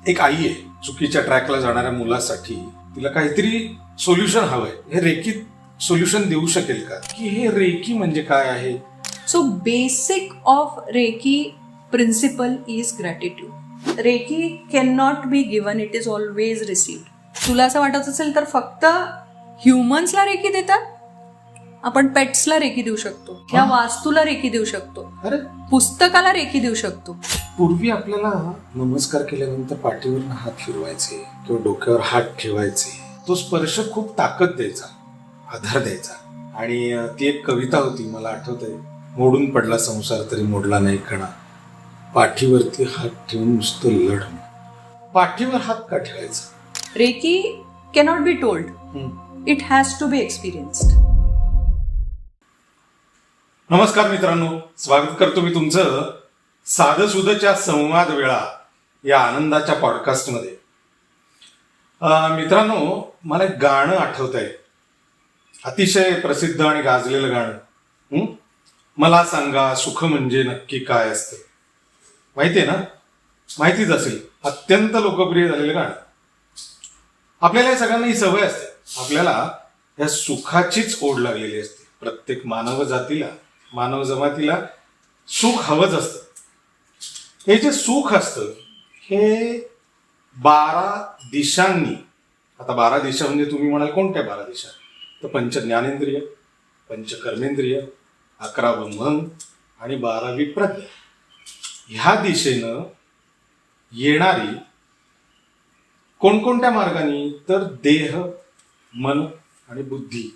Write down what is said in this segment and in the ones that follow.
एक आई आहे चुकीच्या ट्रॅकला जाणाऱ्या मुलासाठी, तिला काहीतरी सोल्युशन हवंय. हे रेकी सोल्युशन देऊ शकेल का, की हे रेकी म्हणजे काय आहे? So basic of Reiki principle is gratitude. Reiki can not be given, it is always received. तुला असं वाटत असेल तर फक्त ह्युमन्सला रेकी देतात, आपण पेट्सला रेकी देऊ शकतो, या वास्तूला रेकी देऊ शकतो, पुस्तकाला रेकी देऊ शकतो. पूर्वी आपल्याला नमस्कार केल्यानंतर पाठीवर हात फिरवायचे किंवा डोक्यावर हात ठेवायचे. तो स्पर्श खूप ताकद द्यायचा, आधार द्यायचा. आणि ती एक कविता होती, मला आठवतंय, मोडून पडला संसार तरी मोडला नाही कणा, पाठीवरती हात ठेवून नुसतं लढ. पाठीवर हात का ठेवायचा? Reiki cannot be told, it has to be experienced. नमस्कार मित्रांनो, स्वागत करतो मी तुमचं साधंसुधच्या संवाद वेळा या आनंदाच्या पॉडकास्टमध्ये. मित्रांनो, मला एक गाणं आठवत आहे, अतिशय प्रसिद्ध आणि गाजलेलं गाणं. मला सांगा सुख म्हणजे नक्की काय असतं. माहितीये ना? माहितीच असेल, अत्यंत लोकप्रिय झालेलं गाणं. आपल्याला या सगळ्यांना ही सवय असते, आपल्याला या सुखाचीच ओढ लागलेली असते. प्रत्येक मानव जातीला, मानव जमातीला सुख हवंच असतं. हे जे सुख असतं हे 12 दिशांनी, आता 12 दिशा म्हणजे तुम्ही म्हणाल कोणत्या 12 दिशा? तर 5 ज्ञानेंद्रिय, 5 कर्मेंद्रिय, 11 ब्रह्म आणि 12वी प्रज्ञा, ह्या दिशेनं येणारी कोणकोणत्या मार्गाने? तर देह, मन आणि बुद्धी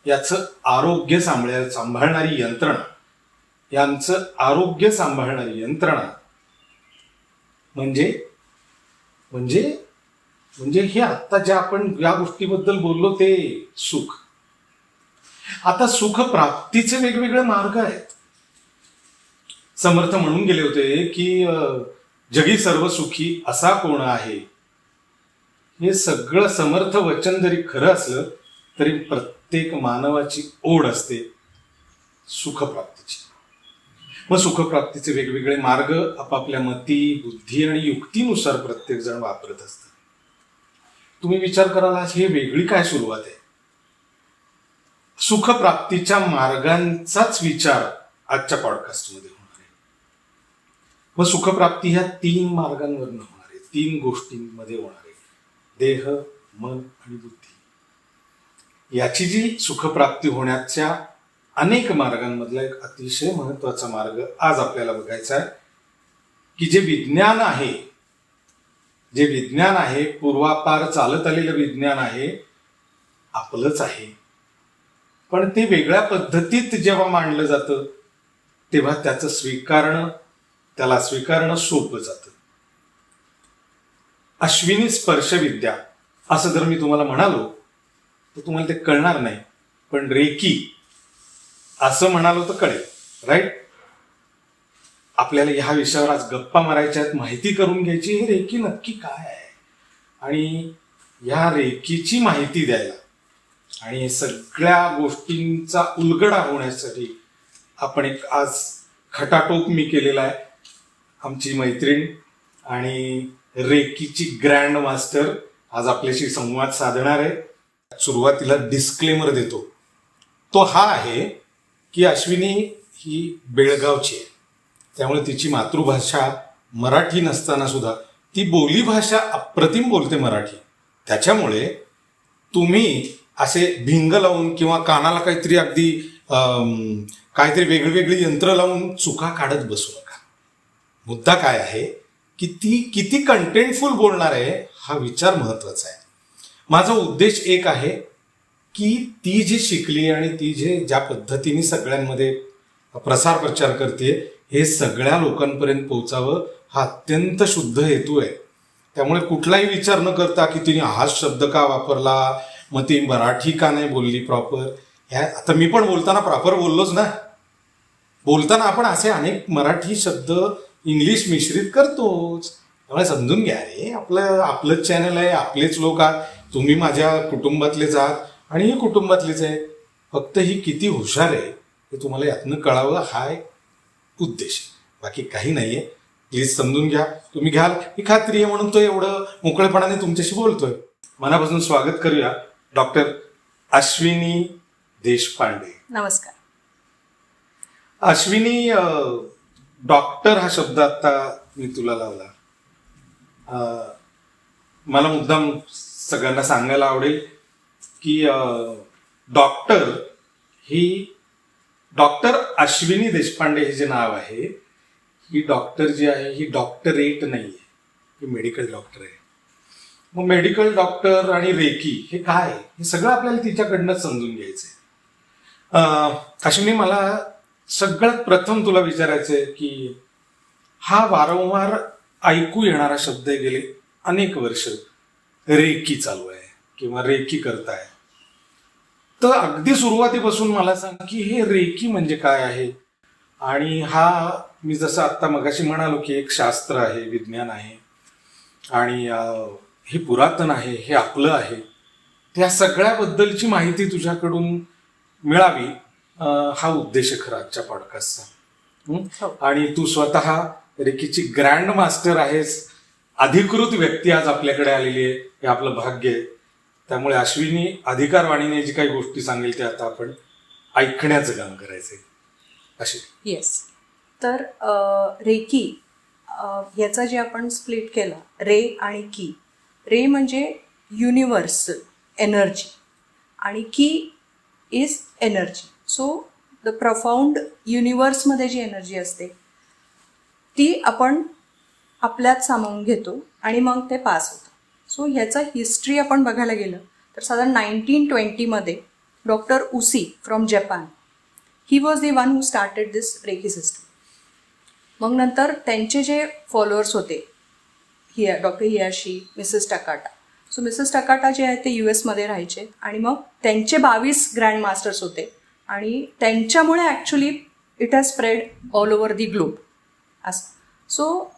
याचं आरोग्य सांभाळणारी यंत्रणा, यांचं आरोग्य सांभाळणारी यंत्रणा म्हणजे म्हणजे म्हणजे हे आता ज्या आपण या गोष्टीबद्दल बोललो ते सुख. आता सुख प्राप्तीचे वेगवेगळे मार्ग आहेत. समर्थ म्हणून गेले होते की जगी सर्व सुखी असा कोण आहे. हे सगळं समर्थ वचन जरी खरं असलं तरी प्रत्येक मानवाची ओढ असते सुखप्राप्तीची. मग सुखप्राप्तीचे वेगवेगळे मार्ग आपापल्या मती, बुद्धी आणि युक्तीनुसार प्रत्येक जण वापरत असतात. तुम्ही विचार कराल हे वेगळी काय सुरुवात आहे? सुखप्राप्तीच्या मार्गांचाच विचार आजच्या पॉडकास्टमध्ये होणार आहे. मग सुखप्राप्ती ह्या 3 मार्गांवरनं होणार आहे, 3 गोष्टींमध्ये होणार आहे, देह, मन आणि बुद्धी. याची जी सुखप्राप्ती होण्याच्या अनेक मार्गांमधला एक अतिशय महत्वाचा मार्ग आज आपल्याला बघायचा आहे, की जे विज्ञान आहे, पूर्वापार चालत आलेलं विज्ञान आहे, आपलंच आहे, पण ते वेगळ्या पद्धतीत जेव्हा मांडलं जातं तेव्हा त्याला स्वीकारणं सोपं जातं. अश्विनी स्पर्शविद्या असं जर मी तुम्हाला म्हणालो तर तुम्हाला ते कळणार नाही, पण रेकी असं म्हणालो तर कळेल, राईट? आपल्याला ह्या विषयावर आज गप्पा मारायच्या आहेत, माहिती करून घ्यायची, हे रेकी नक्की काय आहे आणि या रेकीची माहिती द्यायला आणि हे सगळ्या गोष्टींचा उलगडा होण्यासाठी आपण एक आज खटाटोप मी केलेला आहे. आमची मैत्रीण आणि रेकीची ग्रँड मास्टर आज आपल्याशी संवाद साधणार आहे. सुरुवातीला डिस्क्लेमर देतो, तो हा आहे की अश्विनी ही बेळगावची आहे, त्यामुळे तिची मातृभाषा मराठी नसताना सुद्धा ती बोलीभाषा अप्रतिम बोलते मराठी. त्याच्यामुळे तुम्ही असे भिंग लावून किंवा कानाला काहीतरी अगदी काहीतरी वेगळी यंत्र लावून चुका काढत बसू नका. मुद्दा काय आहे की ती किती कंटेंटफुल बोलणार आहे हा विचार महत्वाचा आहे. माझा उद्देश एक आहे की ती जी शिकली आणि ती ज्या पद्धतीने सगळ्यांमध्ये प्रसार प्रचार करते हे सगळ्या लोकांपर्यंत पोहोचावं हा अत्यंत शुद्ध हेतू आहे. त्यामुळे कुठलाही विचार न करता की तिने हाच शब्द का वापरला, मग ती मराठी का नाही बोलली प्रॉपर. आता मी पण बोलताना प्रॉपर बोललोच ना. बोलताना आपण असे अनेक मराठी शब्द इंग्लिश मिश्रित करतोच. त्यामुळे समजून घ्या रे, आपलंच चॅनल आहे, आपलेच लोक आहात, तुम्ही माझ्या कुटुंबातलेच आहात आणि ही कुटुंबातलीच आहे. फक्त ही किती हुशार आहे हे तुम्हाला यातनं कळावं हा एक उद्देश आहे, बाकी काही नाहीये. प्लीज समजून घ्या, तुम्ही घ्याल ही खात्री आहे म्हणून तो एवढं मोकळेपणाने तुमच्याशी बोलतोय. मनापासून स्वागत करूया डॉक्टर अश्विनी देशपांडे. नमस्कार. अश्विनी, डॉक्टर हा शब्द आता मी तुला लावला. मला मुद्दाम सगळ्यांना सांगायला आवडेल की डॉक्टर अश्विनी देशपांडे हे जे नाव आहे, ही डॉक्टर जी आहे ही डॉक्टरेट नाही आहे, ही मेडिकल डॉक्टर आहे. मग मेडिकल डॉक्टर आणि रेकी हे काय, हे सगळं आपल्याला तिच्याकडनं समजून घ्यायचंय. अश्विनी, मला सगळ्यात प्रथम तुला विचारायचंय की हा वारंवार ऐकू येणारा शब्द आहे, गेले अनेक वर्ष रेकी चालू आहे किंवा रेकी करताय. तर अगदी सुरुवातीपासून मला सांग की हे रेकी म्हणजे काय आहे. आणि हा, मी जसं आता मगाशी म्हणालो की एक शास्त्र आहे, विज्ञान आहे आणि हे पुरातन आहे, हे आपलं आहे. त्या सगळ्याबद्दलची माहिती तुझ्याकडून मिळावी हा उद्देश आहे खरा आजच्या पॉडकास्टचा. आणि तू स्वतः रेकीची ग्रँड मास्टर आहेस, अधिकृत व्यक्ती आज आपल्याकडे आलेली आहे, हे आपलं भाग्य आहे. त्यामुळे अश्विनी अधिकारवाणीने जी काही गोष्टी सांगेल ते आता आपण ऐकण्याचं काम करायचंय. अशी येस. तर रेकी याचा जे आपण स्प्लिट केला, रे आणि की. रे म्हणजे युनिव्हर्सल एनर्जी आणि ki is energy. So the profound युनिव्हर्समध्ये जी एनर्जी असते ती आपण आपल्यात सामावून घेतो आणि मग ते पास होतं. सो ह्याचा हिस्ट्री आपण बघायला गेलं तर साधारण 1920 doctor Usui from Japan, he was the one who started this reiki system. मग नंतर त्यांचे जे फॉलोअर्स होते, doctor Hayashi, Mrs Takata. So Mrs Takata जे आहेत ते US राहायचे आणि मग त्यांचे 22 ग्रँड मास्टर्स होते आणि त्यांच्यामुळे actually it has spread all over the globe असं. सो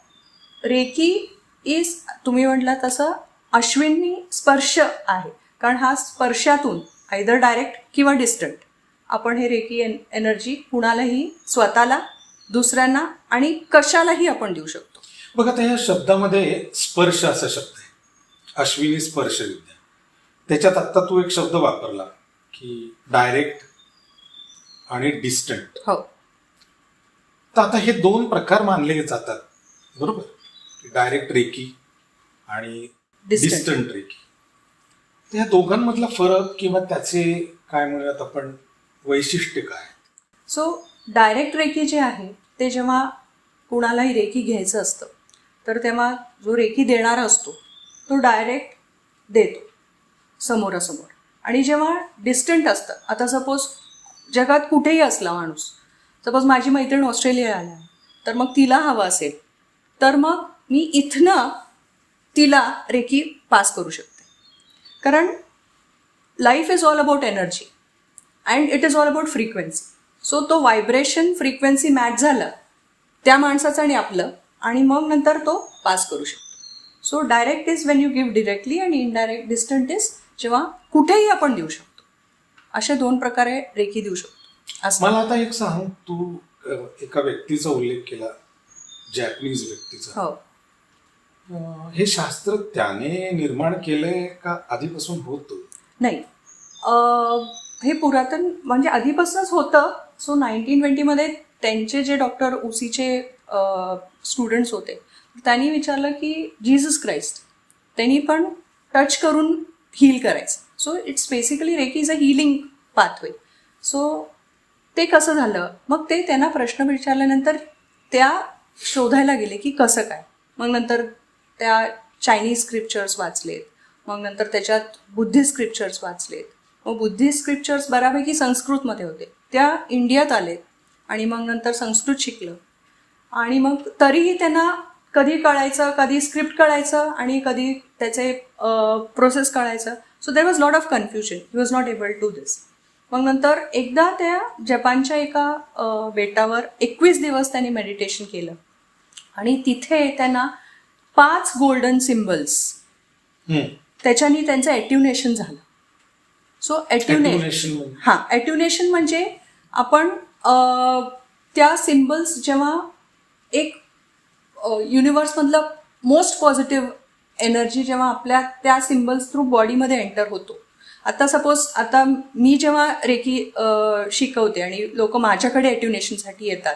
रेकी इज, तुम्ही म्हटलं तसं, अश्विनी स्पर्श आहे, कारण हा स्पर्शातून आयदर डायरेक्ट किंवा डिस्टंट आपण हे रेकी एनर्जी कुणालाही, स्वतःला, दुसऱ्यांना आणि कशालाही आपण देऊ शकतो. बघा, आता या शब्दामध्ये स्पर्श असा शब्द आहे, अश्विनी स्पर्श विद्या. त्याच्यात आता तू एक शब्द वापरला की डायरेक्ट आणि डिस्टंट. हो. तर आता हे दोन प्रकार मानले जातात, बरोबर? डायरेक्ट रेकी आणि डिस्टंट रेकी. त्या दोघांमधला फरक किंवा त्याचे काय म्हणूयात आपण वैशिष्ट्य काय? सो डायरेक्ट रेकी जे आहे ते जेव्हा कुणालाही रेकी घ्यायचं असतं तर तेव्हा जो रेकी देणारा असतो तो डायरेक्ट देतो समोरासमोर. आणि जेव्हा डिस्टंट असतं, आता सपोज जगात कुठेही असला माणूस, सपोज माझी मैत्रीण ऑस्ट्रेलियाला आल्या तर मग तिला हवं असेल तर मग मी इथनं तिला रेकी पास करू शकते. कारण life is all about energy and it is all about frequency. So तो व्हायब्रेशन फ्रिक्वेन्सी मॅच झालं त्या माणसाचं आणि आपलं, आणि मग नंतर तो पास करू शकतो. So direct is Wien you give directly आणि इनडायरेक्ट डिस्टंट इज जेव्हा कुठेही आपण देऊ शकतो. असे दोन प्रकारे रेकी देऊ शकतो. मला आता एक सांग, तू एका व्यक्तीचा उल्लेख केला, जॅपनीज व्यक्तीचा. हो. हे शास्त्र त्याने निर्माण केलंय का आधीपासून होतं? नाही, हे पुरातन म्हणजे आधीपासूनच होतं. सो 1920 त्यांचे जे डॉक्टर उसीचे स्टुडंट्स होते त्यांनी विचारलं की जीसस क्राइस्ट त्यांनी पण टच करून हील करायचं. So it's basically Reiki is a healing pathway. So ते कसं झालं, मग ते त्यांना प्रश्न विचारल्यानंतर त्या शोधायला गेले की कसं काय. मग नंतर त्या चायनीज स्क्रिप्चर्स वाचलेत, मग नंतर त्याच्यात बुद्धिस्ट स्क्रिप्चर्स वाचलेत. मग बुद्धिस्ट स्क्रिप्चर्स बऱ्यापैकी संस्कृतमध्ये होते, त्या इंडियात आलेत आणि मग नंतर संस्कृत शिकलं. आणि मग तरीही त्यांना कधी कळायचं, कधी स्क्रिप्ट कळायचं आणि कधी त्याचे प्रोसेस कळायचं. So there was lot of confusion, he was not able to this. मग नंतर एकदा त्या जपानच्या एका बेटावर 21 दिवस त्यांनी मेडिटेशन केलं आणि तिथे त्यांना 5 गोल्डन सिम्बल्स, त्याच्यानी त्यांचं ॲट्युनेशन झालं. सो ॲट्युनेशन म्हणजे आपण त्या सिम्बल्स जेव्हा एक युनिव्हर्स मधलं मोस्ट पॉझिटिव्ह एनर्जी जेव्हा आपल्या त्या सिम्बल्स थ्रू बॉडीमध्ये एंटर होतो. आता सपोज आता मी जेव्हा रेकी शिकवते आणि लोक माझ्याकडे एट्युनेशनसाठी येतात,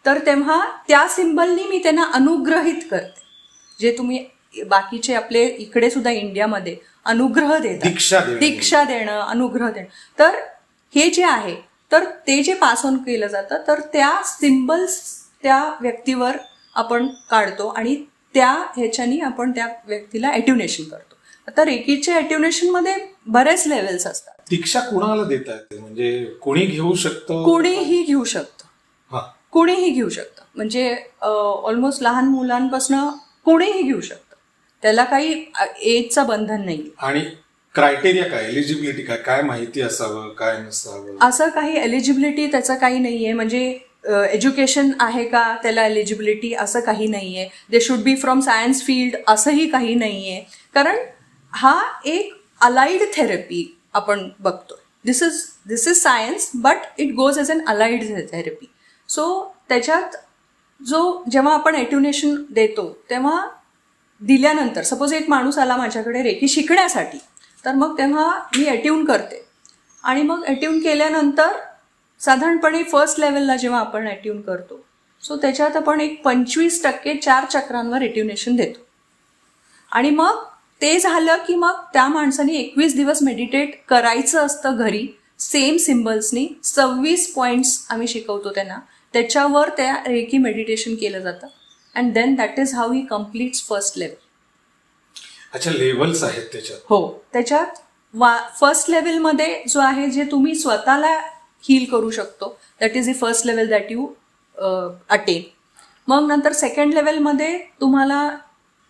तर तेव्हा त्या सिम्बलनी मी त्यांना अनुग्रहित करते. जे तुम्ही बाकीचे आपले इकडे सुद्धा इंडियामध्ये अनुग्रह देतात, दीक्षा देणं, अनुग्रह देणं, तर हे जे आहे तर ते जे पास ऑन केलं जातं तर त्या सिम्बल्स त्या व्यक्तीवर आपण काढतो आणि त्या ह्याच्यानी आपण त्या व्यक्तीला एट्युनेशन करतो. आता रेकीच्या एट्युनेशन मध्ये बरेच लेवल्स असतात. दीक्षा कोणाला देता येते? म्हणजे कोणी घेऊ शकतं? कोणीही घेऊ शकतं, कोणीही घेऊ शकतं. म्हणजे ऑलमोस्ट लहान मुलांपासून कोणीही घेऊ शकतं. त्याला काही एजचं बंधन नाही. आणि क्रायटेरिया काय, एलिजिबिलिटी काय, काय माहिती असावं, काय नसावं? असं काही एलिजिबिलिटी त्याचं काही नाहीये. म्हणजे एज्युकेशन आहे का त्याला एलिजिबिलिटी, असं काही नाहीये. They should be from science field, असंही काही नाहीये. कारण हा एक अलाइड थेरपी आपण बघतोय. This is science but it goes as an allied therapy. So त्याच्यात जेव्हा आपण एट्युनेशन देतो तेव्हा दिल्यानंतर सपोज एक माणूस आला माझ्याकडे रेकी शिकण्यासाठी, तर मग तेव्हा मी एट्यून करते आणि मग एट्यून केल्यानंतर साधारणपणे फर्स्ट लेवलला जेव्हा आपण एट्यून करतो सो त्याच्यात आपण एक 25% 4 चक्रांवर एट्युनेशन देतो. आणि मग ते झालं की मग त्या माणसाने 21 दिवस मेडिटेट करायचं असतं घरी सेम सिम्बल्सनी. 26 पॉइंट्स आम्ही शिकवतो त्यांना, त्याच्यावर त्या रेकी मेडिटेशन केलं जातं. And then that is how he completes first level. अच्छा, लेवल्स आहेत त्याच्यात? हो, त्याच्यात फर्स्ट लेवलमध्ये जो आहे जे तुम्ही स्वतःला हील करू शकतो, that is the first level that you attain. मग नंतर सेकंड लेवलमध्ये तुम्हाला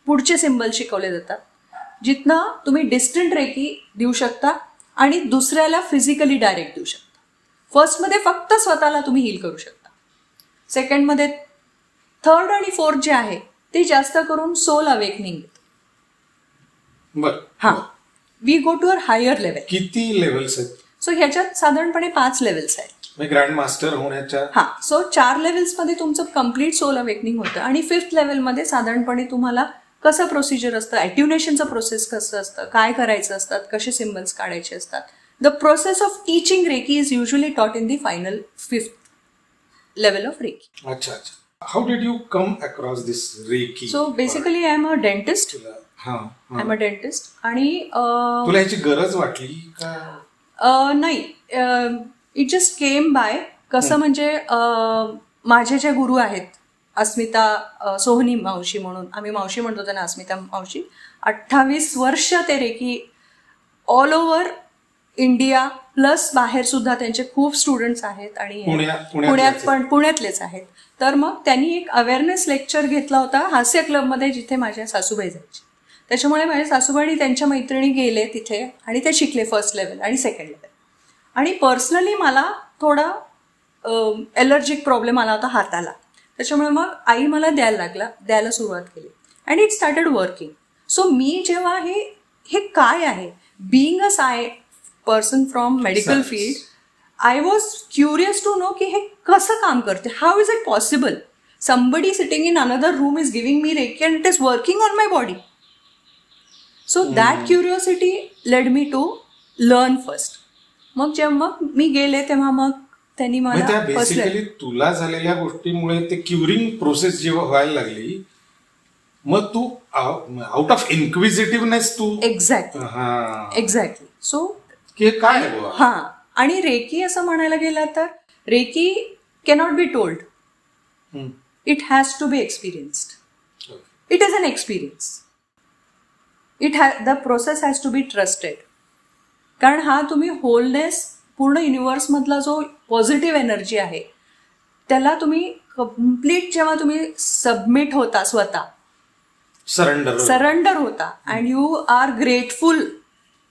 पुढचे सिम्बल शिकवले जातात, जिथनं तुम्ही डिस्टंट रेकी देऊ शकता आणि दुसऱ्याला फिजिकली डायरेक्ट देऊ शकता. फर्स्टमध्ये फक्त स्वतःला तुम्ही हील करू शकता. सेकंडमध्ये थर्ड आणि फोर्थ जे आहे ते जास्त करून soul awakening. We go to uh higher level. किती लेवल्स आहेत? सो ह्याच्यात साधारणपणे 5 लेवल्स आहेत. ग्रँड मास्टर होण्याच्या सो 4 लेवल्समध्ये तुमचं कम्प्लीट सोल अवेकनिंग होतं. आणि 5th लेवलमध्ये साधारणपणे तुम्हाला कसं प्रोसिजर असतं, ॲट्युनेशनचं प्रोसेस कसं असतं, काय करायचं असतात, कसे सिम्बल्स काढायचे असतात. The process of teaching Reiki is usually taught in the final 5th level of Reiki. अच्छा अच्छा. How did you come across this Reiki? So basically I am a dentist. I am a dentist. आणि तुला ह्याची गरज वाटली का? नाही, it just came by. कसं म्हणजे माझे जे गुरु आहेत अस्मिता सोहनी मावशी म्हणून, आम्ही मावशी म्हणतो त्यांना, अस्मिता मावशी, 28 वर्ष ते Reiki all over India plus बाहेर सुद्धा त्यांचे खूप स्टुडंट्स आहेत आणि पुण्यात पण पुण्यातलेच आहेत. तर मग त्यांनी एक अवेअरनेस लेक्चर घेतला होता हास्य क्लबमध्ये, जिथे माझ्या सासूबाई जायचे. त्याच्यामुळे माझ्या सासूबाई त्यांच्या मैत्रिणी गेले तिथे आणि ते शिकले फर्स्ट लेवल आणि सेकंड लेवल. आणि पर्सनली मला थोडा एलर्जिक प्रॉब्लेम आला होता हाताला, त्याच्यामुळे मग आई मला द्यायला सुरुवात केली and it started working. So मी जेव्हा हे काय आहे, being a person from medical field, I was curious to know की हे कसं काम करते, how is it possible. Somebody sitting in another room is giving me reiki and it is working on my body. So that curiosity led me to learn first. मग जेव्हा मी गेले तेव्हा मग त्यांनी मला बेसिकली तुला झालेल्या गोष्टीमुळे ते क्युरिंग प्रोसेस जेव्हा व्हायला लागली, मग तू आउट ऑफ इन्क्विजिटिव्हनेस तू एक्झॅक्टली. सो काय आणि रेकी असं म्हणायला गेलं तर Reiki cannot be told, it has to be experienced. It is an experience. The process has to be trusted. कारण हा तुम्ही होलनेस, पूर्ण युनिव्हर्समधला जो पॉझिटिव्ह एनर्जी आहे त्याला तुम्ही कम्प्लीट जेव्हा तुम्ही सबमिट होता, स्वतः सरेंडर होता अँड यू आर ग्रेटफुल,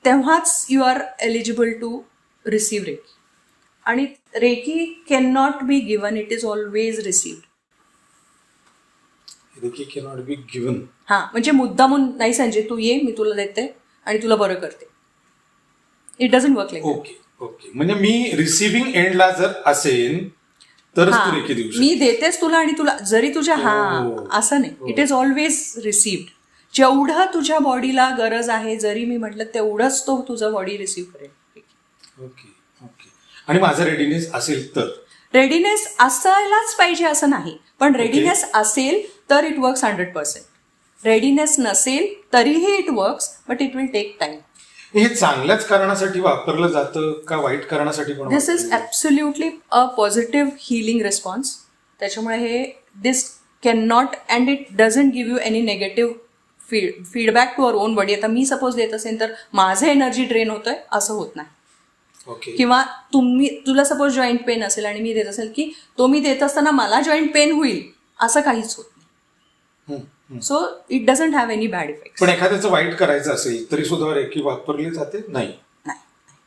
तेव्हाच you are eligible to receive Reiki. आणि Reiki can not be given, it is always received. Reiki can not be given. म्हणजे मुद्दामून नाही, संजय तू ये, मी तुला देते आणि तुला बरं करते. It doesn't work like. Okay. म्हणजे मी रिसिव्हिंग एंडला जर असेल तरच तू रेकी देऊ शकते. मी देतेच तुला आणि तुला जरी तुझ्या असं नाही, इट इज ऑलवेज रिसिव्ड. जेवढं तुझ्या बॉडीला गरज आहे, जरी मी म्हटलं तेवढंच तो तुझा बॉडी रिसिव्ह करेल. Okay okay. आणि माझा रेडीनेस असेल तर? रेडीनेस असायलाच पाहिजे असं नाही, पण रेडीनेस असेल तर इट वर्क्स 100%. रेडीनेस नसेल तरीही it works, but it will take time. हे चांगल्याच कारणासाठी वापरलं जातं का वाईट कारणासाठी पण? This is absolutely a positive healing response. त्याच्यामुळे हे this can not and it doesn't give you any negative feedback to our own body. आता मी सपोज देत असेल तर माझं एनर्जी ड्रेन होतोय असं होत नाही. किंवा तुला सपोज जॉईंट पेन असेल आणि मी देत असेल की तो मी देत असताना मला जॉईंट पेन होईल असं काहीच होत नाही. So it doesn't have any bad effect. पण एखाद्याचं वाईट करायचं असेल तरी सुद्धा रेकी वापरली जाते? नाही,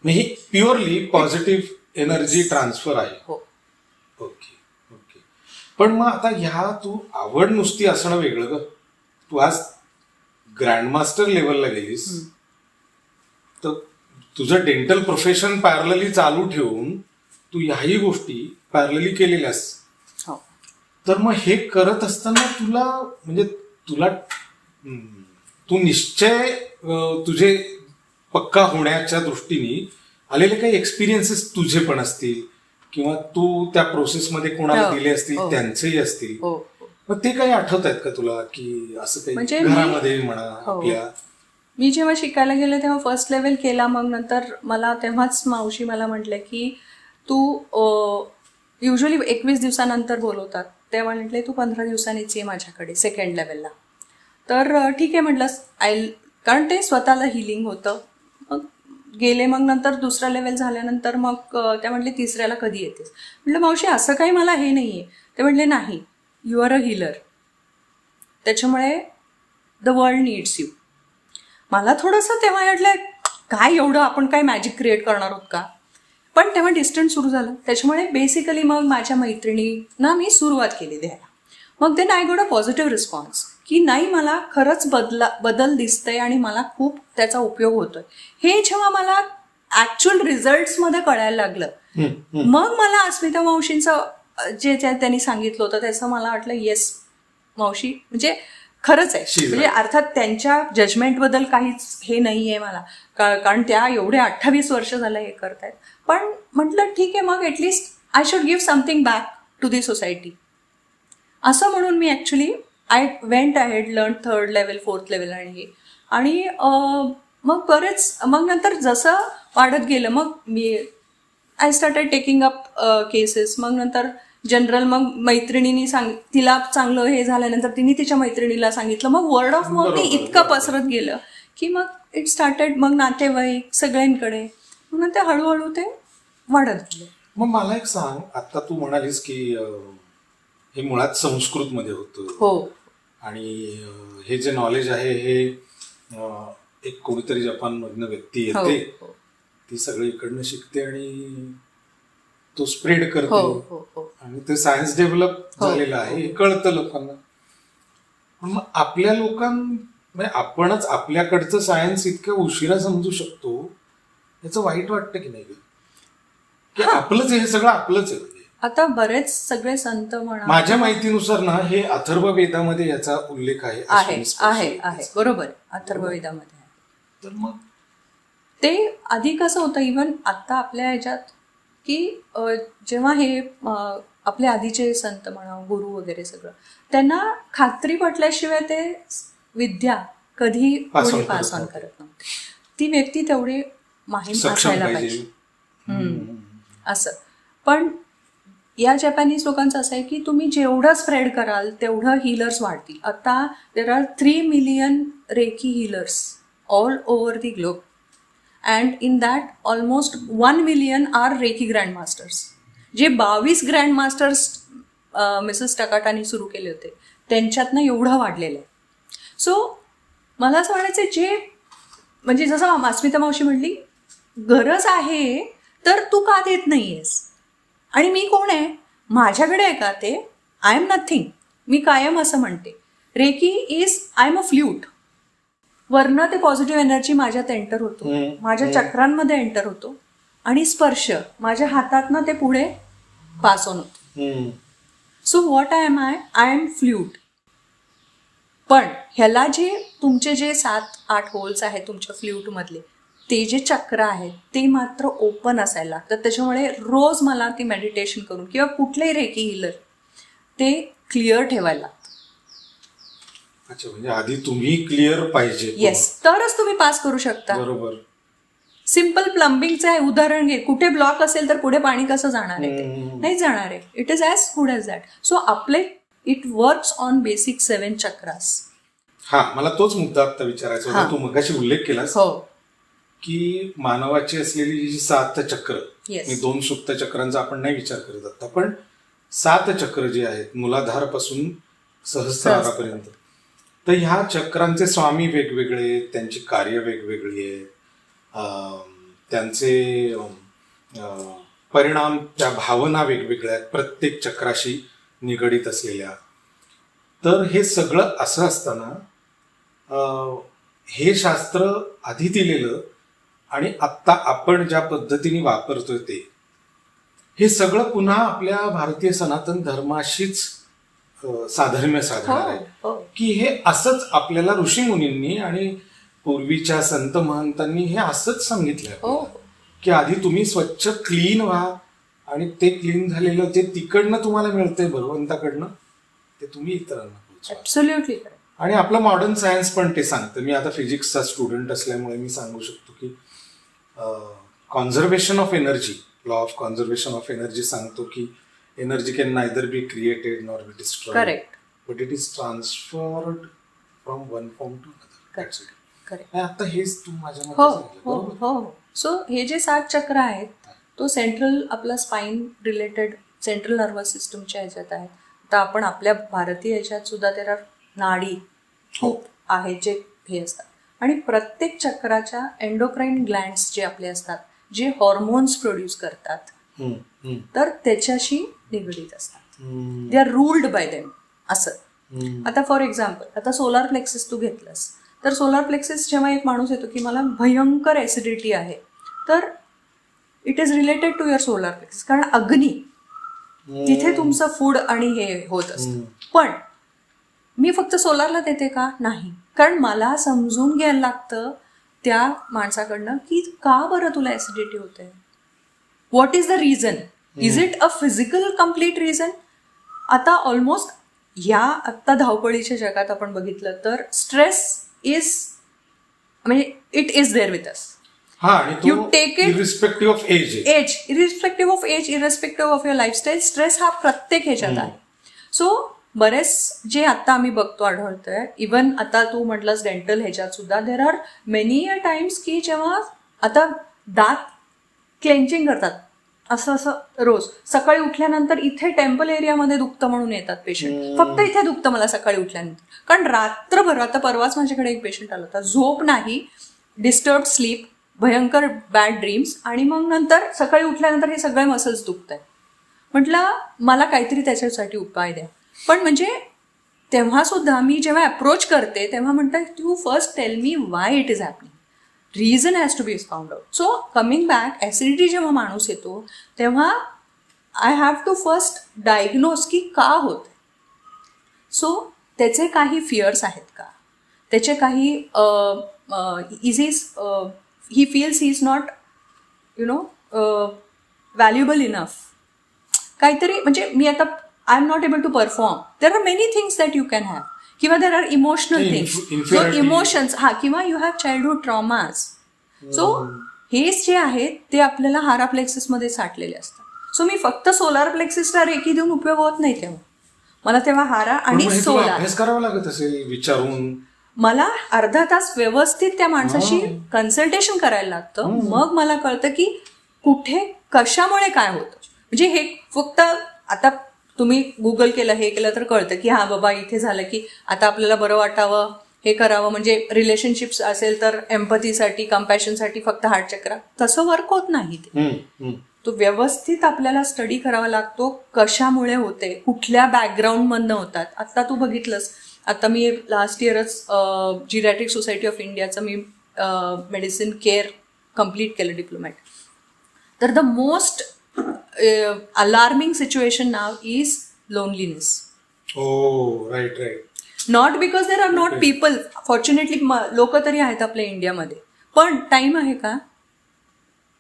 ही प्युअरली पॉझिटिव्ह एनर्जी ट्रान्सफर आहे. Okay okay. पण मग आता ह्या तू आवड नुसती असणं वेगळं ग. तू आज ग्रँडमास्टर लेवलला गेलीस तर तुझं डेंटल प्रोफेशन पॅरलली चालू ठेवून तू ह्याही गोष्टी पॅरलली केलेल्यास. तर मग हे करत असताना तू निश्चय तुझे पक्का होण्याच्या दृष्टीने आलेले काही एक्सपिरियन्सेस तुझे पण असतील किंवा तू त्या प्रोसेसमध्ये कोणाला दिले असतील त्यांचेही असतील. मग ते काही आठवत आहेत का तुला की असं काही घरामध्ये म्हणा आपल्या? मी जेव्हा शिकायला गेले तेव्हा फर्स्ट लेवल केला. मग नंतर मला तेव्हाच मावशी मला म्हटलं की तू युजली 21 दिवसानंतर बोलवतात, तेव्हा म्हटले तू 15 दिवसांनीच ये माझ्याकडे सेकंड लेवलला. तर ठीक आहे म्हटलं कारण ते स्वतःला हिलिंग होतं. मग गेले. मग नंतर दुसरा लेवल झाल्यानंतर मग त्या म्हटले तिसऱ्याला कधी येतेस? म्हटलं मावशी असं काही मला हे नाही आहे. ते म्हटले नाही, यू आर अ हिलर, त्याच्यामुळे द वर्ल्ड नीड्स यू. मला थोडंसं तेव्हा वाटलं काय एवढं आपण काय मॅजिक क्रिएट करणार आहोत का? पण तेव्हा डिस्टन्स सुरू झालं. त्याच्यामुळे बेसिकली मग माझ्या मैत्रिणींना मी सुरुवात केली द्यायला. मग then I got a positive response की नाही मला खरंच बदल दिसतंय आणि मला खूप त्याचा उपयोग होतोय. हे जेव्हा मला ऍक्च्युअल रिझल्ट्समध्ये कळायला लागलं मग मला अस्मिता मावशींचं जे त्यांनी सांगितलं होतं त्याचं मला वाटलं येस मावशी म्हणजे खरंच आहे. म्हणजे अर्थात त्यांच्या जजमेंटबद्दल काहीच हे नाही आहे मला, कारण त्या एवढे 28 वर्ष झालं हे करतायत. पण म्हटलं ठीक आहे मग at least I should give something back to the society असं म्हणून मी actually I went I had learn 3rd level 4th level आणि मग बरेच मग नंतर जसं वाढत गेलं मग मी I started taking up cases. मग नंतर जनरल मग मैत्रिणींनी तिला चांगलं हे झाल्यानंतर तिने तिच्या मैत्रिणीला सांगितलं. मग वर्ड ऑफ माउथ इतकं पसरत गेलं की मग इट स्टार्टेड. मग नातेवाईक सगळ्यांकडे म्हणून ते हळूहळू ते वाढत गेलं. मग मला एक सांग, आता तू म्हणालीस की हे मुळात संस्कृत मध्ये होतं. हो. आणि हे जे नॉलेज आहे हे एक कोणीतरी जपानमधनं व्यक्ती येते, ती सगळी इकडनं शिकते आणि तो स्प्रेड करतो आणि ते सायन्स डेव्हलप झालेलं आहे हे कळतं लोकांना. पण मग आपल्या म्हणजे आपणच आपल्याकडचं सायन्स इतकं उशिरा समजू शकतो याचं वाईट वाटतं की नाही की आपलंच हे सगळं आपलंच आहे. आता बरेच सगळे संत म्हणा, माझ्या माहितीनुसार ना हे अथर्व वेदामध्ये याचा उल्लेख आहे. बरोबर, अथर्व वेदामध्ये आहे. तर मग ते आधी कसं होतं इव्हन आता आपल्या ह्याच्यात की जेव्हा हे आपले आधीचे संत म्हणा गुरु वगैरे सगळं त्यांना खात्री पटल्याशिवाय ते विद्या कधी कोणी पास ऑन करत नव्हते. ती व्यक्ती तेवढी माहीम असायला पाहिजे असं. पण या जपानीज लोकांचं असं आहे की तुम्ही जेवढं स्प्रेड कराल तेवढं हिलर्स वाढतील. आता there are 3 million Reiki healers all over the globe and in that almost 1 million are Reiki grandmasters. जे 22 ग्रँडमास्टर्स मिसेस टकाटानी सुरू केले होते त्यांच्यातनं एवढं वाढलेलं आहे. सो मला असं म्हणायचं जे म्हणजे जसं अस्मिता मावशी म्हणली गरज आहे तर तू का देत नाहीयेस आणि मी कोण आहे माझ्याकडे आहे का ते? I am nothing. मी कायम असं म्हणते Reiki is I am a flute. वरनं ते पॉझिटिव्ह एनर्जी माझ्यात एंटर होतो, माझ्या चक्रांमध्ये एंटर होतो आणि स्पर्श माझ्या हातातनं ते पुढे पास ऑन होतो. So what I am flute. पण ह्याला जे तुमचे जे 7-8 होल्स आहेत तुमच्या फ्ल्यूट मधले, ते जे चक्र आहेत ते मात्र ओपन असायला लागतात. त्याच्यामुळे रोज मला ती मेडिटेशन करून किंवा कुठलेही रेकी हिलर ते क्लिअर ठेवायला लागतं. अच्छा, म्हणजे आधी तुम्ही क्लिअर पाहिजे. येस, तरच तुम्ही पास करू शकता. बरोबर. सिम्पल प्लंबिंगचं उदाहरण घे. कुठे ब्लॉक असेल तर पुढे पाणी कसं जाणार आहे? ते नाही जाणार आहे. It is as good as that. So आपले it works on basic 7 chakras. हा, मला तोच मुद्दा आता विचारायचा होता. तू मगाशी उल्लेख केलास की मानवाची असलेली जी 7 चक्र, मी 2 सुप्त चक्रांचा आपण नाही विचार करत आता, पण 7 चक्र जे आहेत मूलाधार पासून सहस्रारापर्यंत, तर ह्या चक्रांचे स्वामी वेगवेगळे, त्यांची कार्य वेगवेगळी आहेत, त्यांचे परिणाम, त्या भावना वेगवेगळ्या आहेत प्रत्येक चक्राशी निगडीत असलेल्या. तर हे सगळं असं असताना हे शास्त्र आधी दिलेलं आणि आत्ता आपण ज्या पद्धतीने वापरतोय ते, हे सगळं पुन्हा आपल्या भारतीय सनातन धर्माशीच साधर्म्य साधणार आहे की हे असंच आपल्याला ऋषीमुनींनी आणि पूर्वीच्या संत महंतांनी हे असंच सांगितलंय की आधी तुम्ही स्वच्छ क्लीन व्हा आणि ते क्लीन झालेलं जे तिकडनं तुम्हाला मिळतंय भगवंताकडनं ते तुम्ही इतरांना पोहोचवा. ऍब्सोल्युटली. आणि आपलं मॉडर्न सायन्स पण ते सांगतं. मी आता फिजिक्सचा स्टुडंट असल्यामुळे मी सांगू शकतो की conservation of energy, law of conservation of energy सांगतो की energy can neither be created nor be destroyed. Correct. But it is transferred from one form to another. Correct. आता हेच तू माझ्या हो. सो हे जे 7 चक्र आहेत, तो सेंट्रल आपला स्पाइन रिलेटेड सेंट्रल नर्वस सिस्टमच्या ह्याच्यात आहेत. तर आपण आपल्या भारतीय ह्याच्यात सुद्धा त्याला नाडी खूप आहेत जे हे असतात. आणि प्रत्येक चक्राच्या एंडोक्राईन ग्लँड्स जे आपले असतात, जे हॉर्मोन्स प्रोड्यूस करतात, तर त्याच्याशी निगडीत असतात. They are ruled by them. असं आता फॉर एक्झाम्पल, आता सोलार प्लेक्सिस तू घेतलंस, तर सोलार प्लेक्सिस जेव्हा एक माणूस येतो की मला भयंकर ऍसिडिटी आहे, तर it is related to your solar plexus. कारण अग्नी तिथे तुमचं फूड आणि हे होत असतं. पण मी फक्त सोलारला देते का? नाही. कारण मला समजून घ्यायला लागतं त्या माणसाकडनं की का बरं तुला ऍसिडिटी होते, what is the reason. Is it a physical complete reason? आता ऑलमोस्ट या आत्ता धावपळीच्या जगात आपण बघितलं तर स्ट्रेस इज, म्हणजे it is there with us. You take it irrespective of age, irrespective of age, irrespective of your lifestyle, stress हा प्रत्येक ह्याच्यात आहे. सो बरेच जे आता आम्ही बघतो आढळतंय, इवन आता तू म्हटलंस डेंटल ह्याच्यात सुद्धा देर आर मेनी अ टाइम्स की जेव्हा आता दात क्लेंचिंग करतात असं रोज सकाळी उठल्यानंतर इथे टेम्पल एरियामध्ये दुखतं म्हणून येतात पेशंट. फक्त इथे दुखतं मला सकाळी उठल्यानंतर, कारण रात्रभर, आता परवाच माझ्याकडे एक पेशंट आला होता, झोप नाही, डिस्टर्ब स्लीप, भयंकर बॅड ड्रीम्स, आणि मग नंतर सकाळी उठल्यानंतर हे सगळे मसल्स दुखत आहेत. म्हटलं मला काहीतरी त्याच्यासाठी उपाय द्या. पण म्हणजे तेव्हा सुद्धा मी जेव्हा अप्रोच करते तेव्हा म्हणतात you first tell me why it is happening, reason has to be found out. So coming back, acidity जेव्हा माणूस येतो तेव्हा I have to first diagnose की का होते. सो त्याचे काही फिअर्स आहेत का, त्याचे काही he feels he is not valuable enough, काहीतरी, म्हणजे मी आता I am not able to perform. There are many things that you can have, किंवा there are emotional things, so emotions, किंवा you have childhood traumas. So हे जे आहेत ते आपल्याला हारा प्लेक्सिसमध्ये साठलेले असतात. सो मी फक्त सोलार प्लेक्सिसला रेकी देऊन उपयोग होत नाही. तेव्हा मला तेव्हा हारा आणि सोलार अभ्यास करावा लागत असेल, विचारून मला अर्धा तास व्यवस्थित त्या माणसाशी कन्सल्टेशन करायला लागतं. मग मला कळतं की कुठे कशामुळे काय होतं. म्हणजे हे फक्त आता तुम्ही गुगल केलं, हे केलं तर कळतं की हा बाबा इथे झालं की आता आपल्याला बरं वाटावं, हे करावं. म्हणजे रिलेशनशिप्स असेल तर एम्पथीसाठी, कम्पॅशनसाठी फक्त हार्ट चक्र, तसं वर्क होत नाही ते. तो व्यवस्थित आपल्याला स्टडी करावा लागतो, कशामुळे होते, कुठल्या बॅकग्राऊंडमधनं होतात. आता तू बघितलंस, आता मी लास्ट इयरच जिरॅट्रिक सोसायटी ऑफ इंडियाचं मी मेडिसिन केअर कम्प्लीट केलं, डिप्लोमॅट. तर the most alarming situation now is loneliness. Oh, right. Not because there are not people. Fortunately, लोक तरी आहेत आपल्या इंडियामध्ये. पण टाइम आहे का?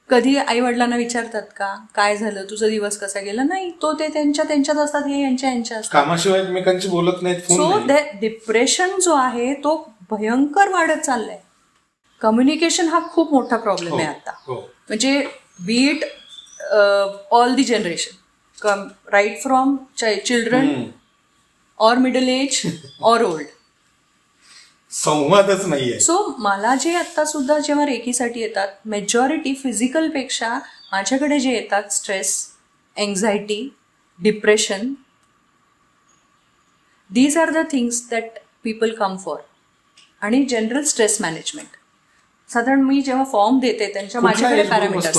कधी आई वडिलांना विचारतात का काय झालं, तुझा दिवस कसा गेला? नाही, तो ते त्यांच्यात असतात, हे यांच्या असतात, कामाशिवाय एकमेकांशी बोलत नाहीत. सो डिप्रेशन जो आहे तो भयंकर वाढत चाललाय. कम्युनिकेशन हा खूप मोठा प्रॉब्लेम आहे आता. म्हणजे beat all the generation, right from children और मिडल एज और ओल्ड, संवादच नाहीये. सो मला जे आता सुद्धा जेव्हा रेकीसाठी येतात, मेजॉरिटी फिजिकल पेक्षा माझ्याकडे जे येतात stress, anxiety, depression, these are the things that people come for. आणि जनरल स्ट्रेस मॅनेजमेंट. साधारण मी जेव्हा फॉर्म देते त्यांच्या माझ्याकडे पॅरामीटर्स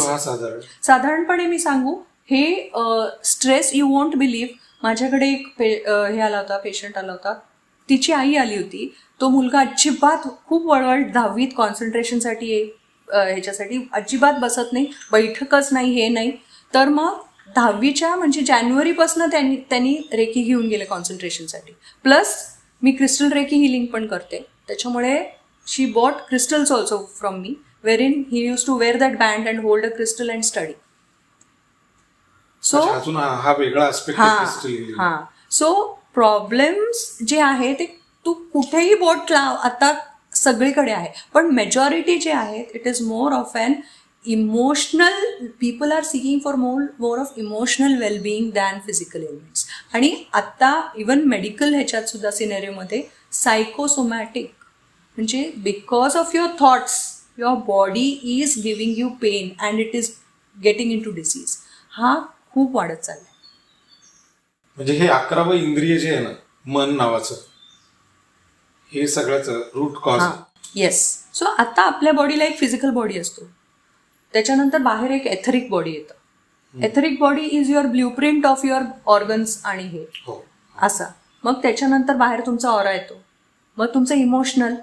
साधारणपणे मी सांगू, हे स्ट्रेस यू वोंट बिलीव्ह. माझ्याकडे एक हे आला होता, पेशंट आला होता, तिची आई आली होती. तो मुलगा अजिबात खूप वळवळ 10वीत कॉन्सन्ट्रेशनसाठी ह्याच्यासाठी अजिबात बसत नाही, बैठकच नाही, हे नाही. तर मग 10वीच्या म्हणजे जानेवारीपासून त्यांनी रेकी घेऊन गेले कॉन्सन्ट्रेशनसाठी. प्लस मी क्रिस्टल रेकी हिलिंग पण करते, त्याच्यामुळे she bought crystals also from me, where in he use to wear that band and hold a crystal and study. So हा वेगळा आस्पेक्ट. सो प्रॉब्लेम्स जे आहे ते तू कुठेही बोट लाव, आता सगळीकडे आहे. पण मेजॉरिटी जे आहे it is more of an emotional, people are seeking for more of emotional wellbeing than physical elements. आणि आता इवन मेडिकल ह्याच्यात सुद्धा सिनेरिओमध्ये सायकोसोमॅटिक, म्हणजे because of your thoughts your body is giving you pain and it is getting into disease, हा खूप वाढत चाललाय. म्हणजे हे 11वं इंद्रिय जे आहे ना, मन नावाचं, हे सगळ्याचं रूट कॉज. येस. सो आता आपल्या बॉडीला एक फिजिकल बॉडी असतो, त्याच्यानंतर बाहेर एक एथरिक बॉडी येतं. Etheric body is your blueprint of your organs आणि हे असा. मग त्याच्यानंतर बाहेर तुमचा ऑरा येतो, मग तुमचं इमोशनल,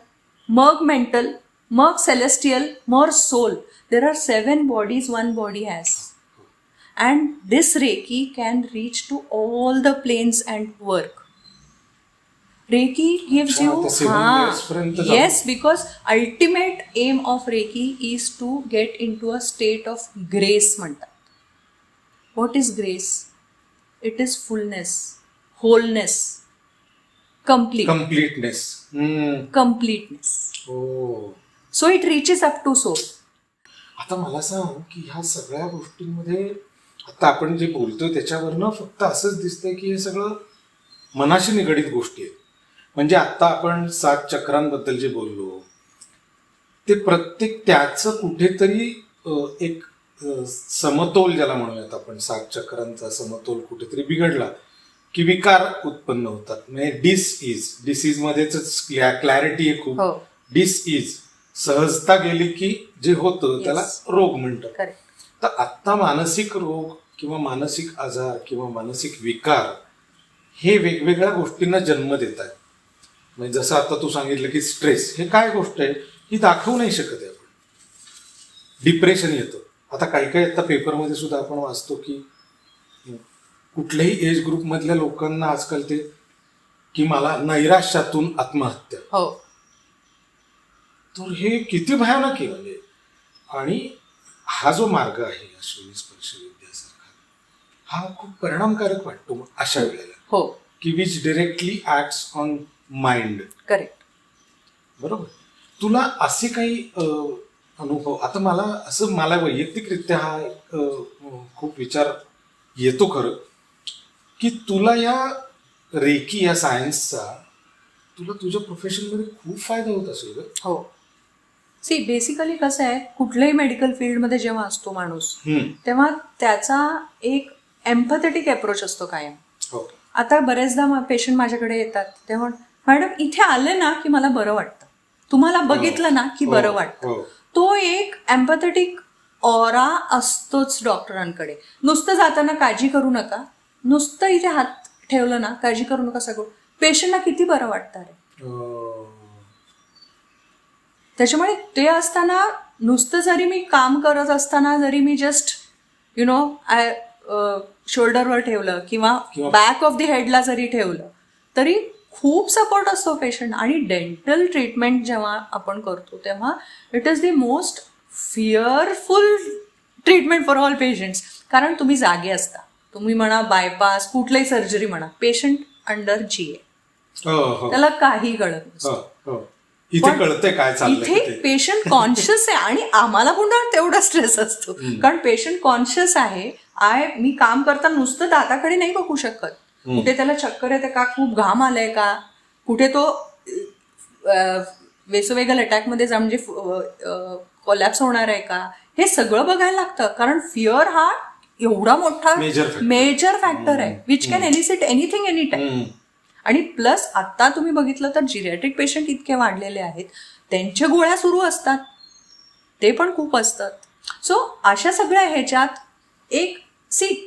मग मेंटल, मग सेलेस्टियल, मग soul. There are 7 bodies 1 body has. And this Reiki can reach to all the planes and work. Reiki gives you, yes, because ultimate aim of Reiki is to get into a state of grace म्हणतात. What is grace? It is fullness, wholeness, completeness. Oh. So it reaches up to soul. आता मला सांग की ह्या सगळ्या गोष्टींमध्ये आता आपण जे बोलतोय त्याच्यावरनं फक्त असंच दिसतंय की हे सगळं मनाशी निगडीत गोष्टी आहेत. म्हणजे आता आपण 7 चक्रांबद्दल जे बोललो ते प्रत्येक त्याचं कुठेतरी एक समतोल ज्याला म्हणूयात आपण, 7 चक्रांचा समतोल कुठेतरी बिघडला की विकार उत्पन्न होतात. म्हणजे डिसीज मध्येच क्लॅरिटी आहे खूप. डिसइज सहजता गेली की जे होतं त्याला रोग म्हणतात. तर आत्ता मानसिक रोग किंवा मानसिक आजार किंवा मानसिक विकार हे वेगवेगळ्या गोष्टींना जन्म देत आहेत. म्हणजे जसं आता तू सांगितलं की स्ट्रेस हे काय गोष्ट आहे ही दाखवू नाही शकत आहे आपण. डिप्रेशन येतं. आता काही आता पेपरमध्ये सुद्धा आपण वाचतो की कुठल्याही एज ग्रुपमधल्या लोकांना आजकाल ते की मला नैराश्यातून आत्महत्या. तर हे किती भयानक आहे म्हणजे. आणि हा जो मार्ग आहे अश्विनी स्पर्श विद्यासारखा, हा खूप परिणामकारक वाटतो अशा वेळेला, की which directly acts on mind. Correct. बरोबर. तुला असे काही अनुभव, आता मला वैयक्तिकरित्या हा खूप विचार येतो खरं, की तुला या रेकी या सायन्सचा तुला तुझ्या प्रोफेशनमध्ये खूप फायदा होत असेल. हो. सी बेसिकली कसं आहे, कुठल्याही मेडिकल फील्डमध्ये जेव्हा असतो माणूस तेव्हा त्याचा एक एम्पॅथेटिक अप्रोच असतो कायम. आता बरेचदा पेशंट माझ्याकडे येतात तेव्हा, मॅडम इथे आले ना की मला बरं वाटतं, तुम्हाला बघितलं ना की बरं वाटतं. तो एक एम्पॅथेटिक ऑरा असतोच डॉक्टरांकडे. नुसतं जाताना काळजी करू नका, नुसतं इथे हात ठेवलं ना काळजी करू नका, सगळं पेशंटला किती बरं वाटतं रे. त्याच्यामुळे ते असताना नुसतं जरी मी काम करत असताना जरी मी जस्ट शोल्डरवर ठेवलं किंवा बॅक ऑफ द हेडला जरी ठेवलं तरी खूप सपोर्ट असतो पेशंट. आणि डेंटल ट्रीटमेंट जेव्हा आपण करतो तेव्हा it is the most fearful treatment for all patients. कारण तुम्ही जागे असता, तुम्ही म्हणा बायपास कुठलीही सर्जरी म्हणा, पेशंट अंडर GA, त्याला काही कळत नसतं. इथे कळतंय काय चाललंय, इथे पेशंट कॉन्शियस आहे आणि आम्हाला पुन्हा तेवढा स्ट्रेस असतो कारण पेशंट कॉन्शियस आहे. मी काम करताना नुसतं दाताकडे नाही बघू शकत, कुठे त्याला चक्कर येते का, खूप घाम आलाय का, कुठे तो वेसोवेगल अटॅकमध्ये जा म्हणजे कोलॅप्स होणार आहे का, हे सगळं बघायला लागतं. कारण फिअर हा एवढा मोठा मेजर फॅक्टर आहे which can elicit anything any time. आणि प्लस आता तुम्ही बघितलं तर जिरॅट्रिक पेशंट इतके वाढलेले आहेत, त्यांच्या गोळ्या सुरू असतात, ते पण खूप असतात. सो अशा सगळ्या ह्याच्यात एक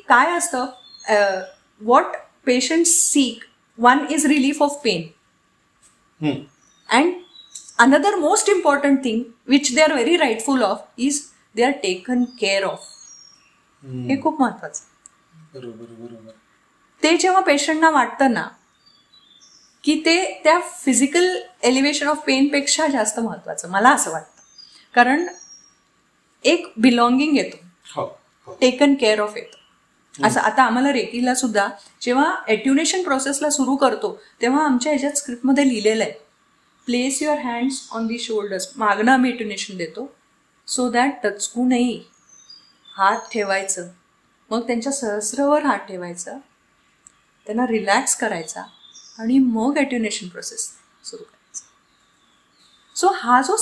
काय असतं, what patients seek, one is relief of pain and another most important thing which they are very rightful of is they are taken care of. हे खूप महत्वाचं. बरोबर. ते जेव्हा पेशंटना वाटतं ना की ते त्या फिजिकल एलिव्हेशन ऑफ पेनपेक्षा जास्त महत्वाचं, मला असं वाटतं. कारण एक बिलॉंगिंग येतो, टेकन केअर ऑफ येतो. असं आता आम्हाला रेकीला सुद्धा जेव्हा एट्युनेशन प्रोसेसला सुरू करतो तेव्हा आमच्या ह्याच्यात स्क्रिप्टमध्ये लिहिलेलं आहे, place your hands on the shoulders. मागणं आम्ही एट्युनेशन देतो सो दॅट टचकू नाही, हात ठेवायचं, मग त्यांच्या सहस्रावर हात ठेवायचा, त्यांना रिलॅक्स करायचा आणि मग एट्युनेशन प्रोसेस सुरू करायचा. सो हा जो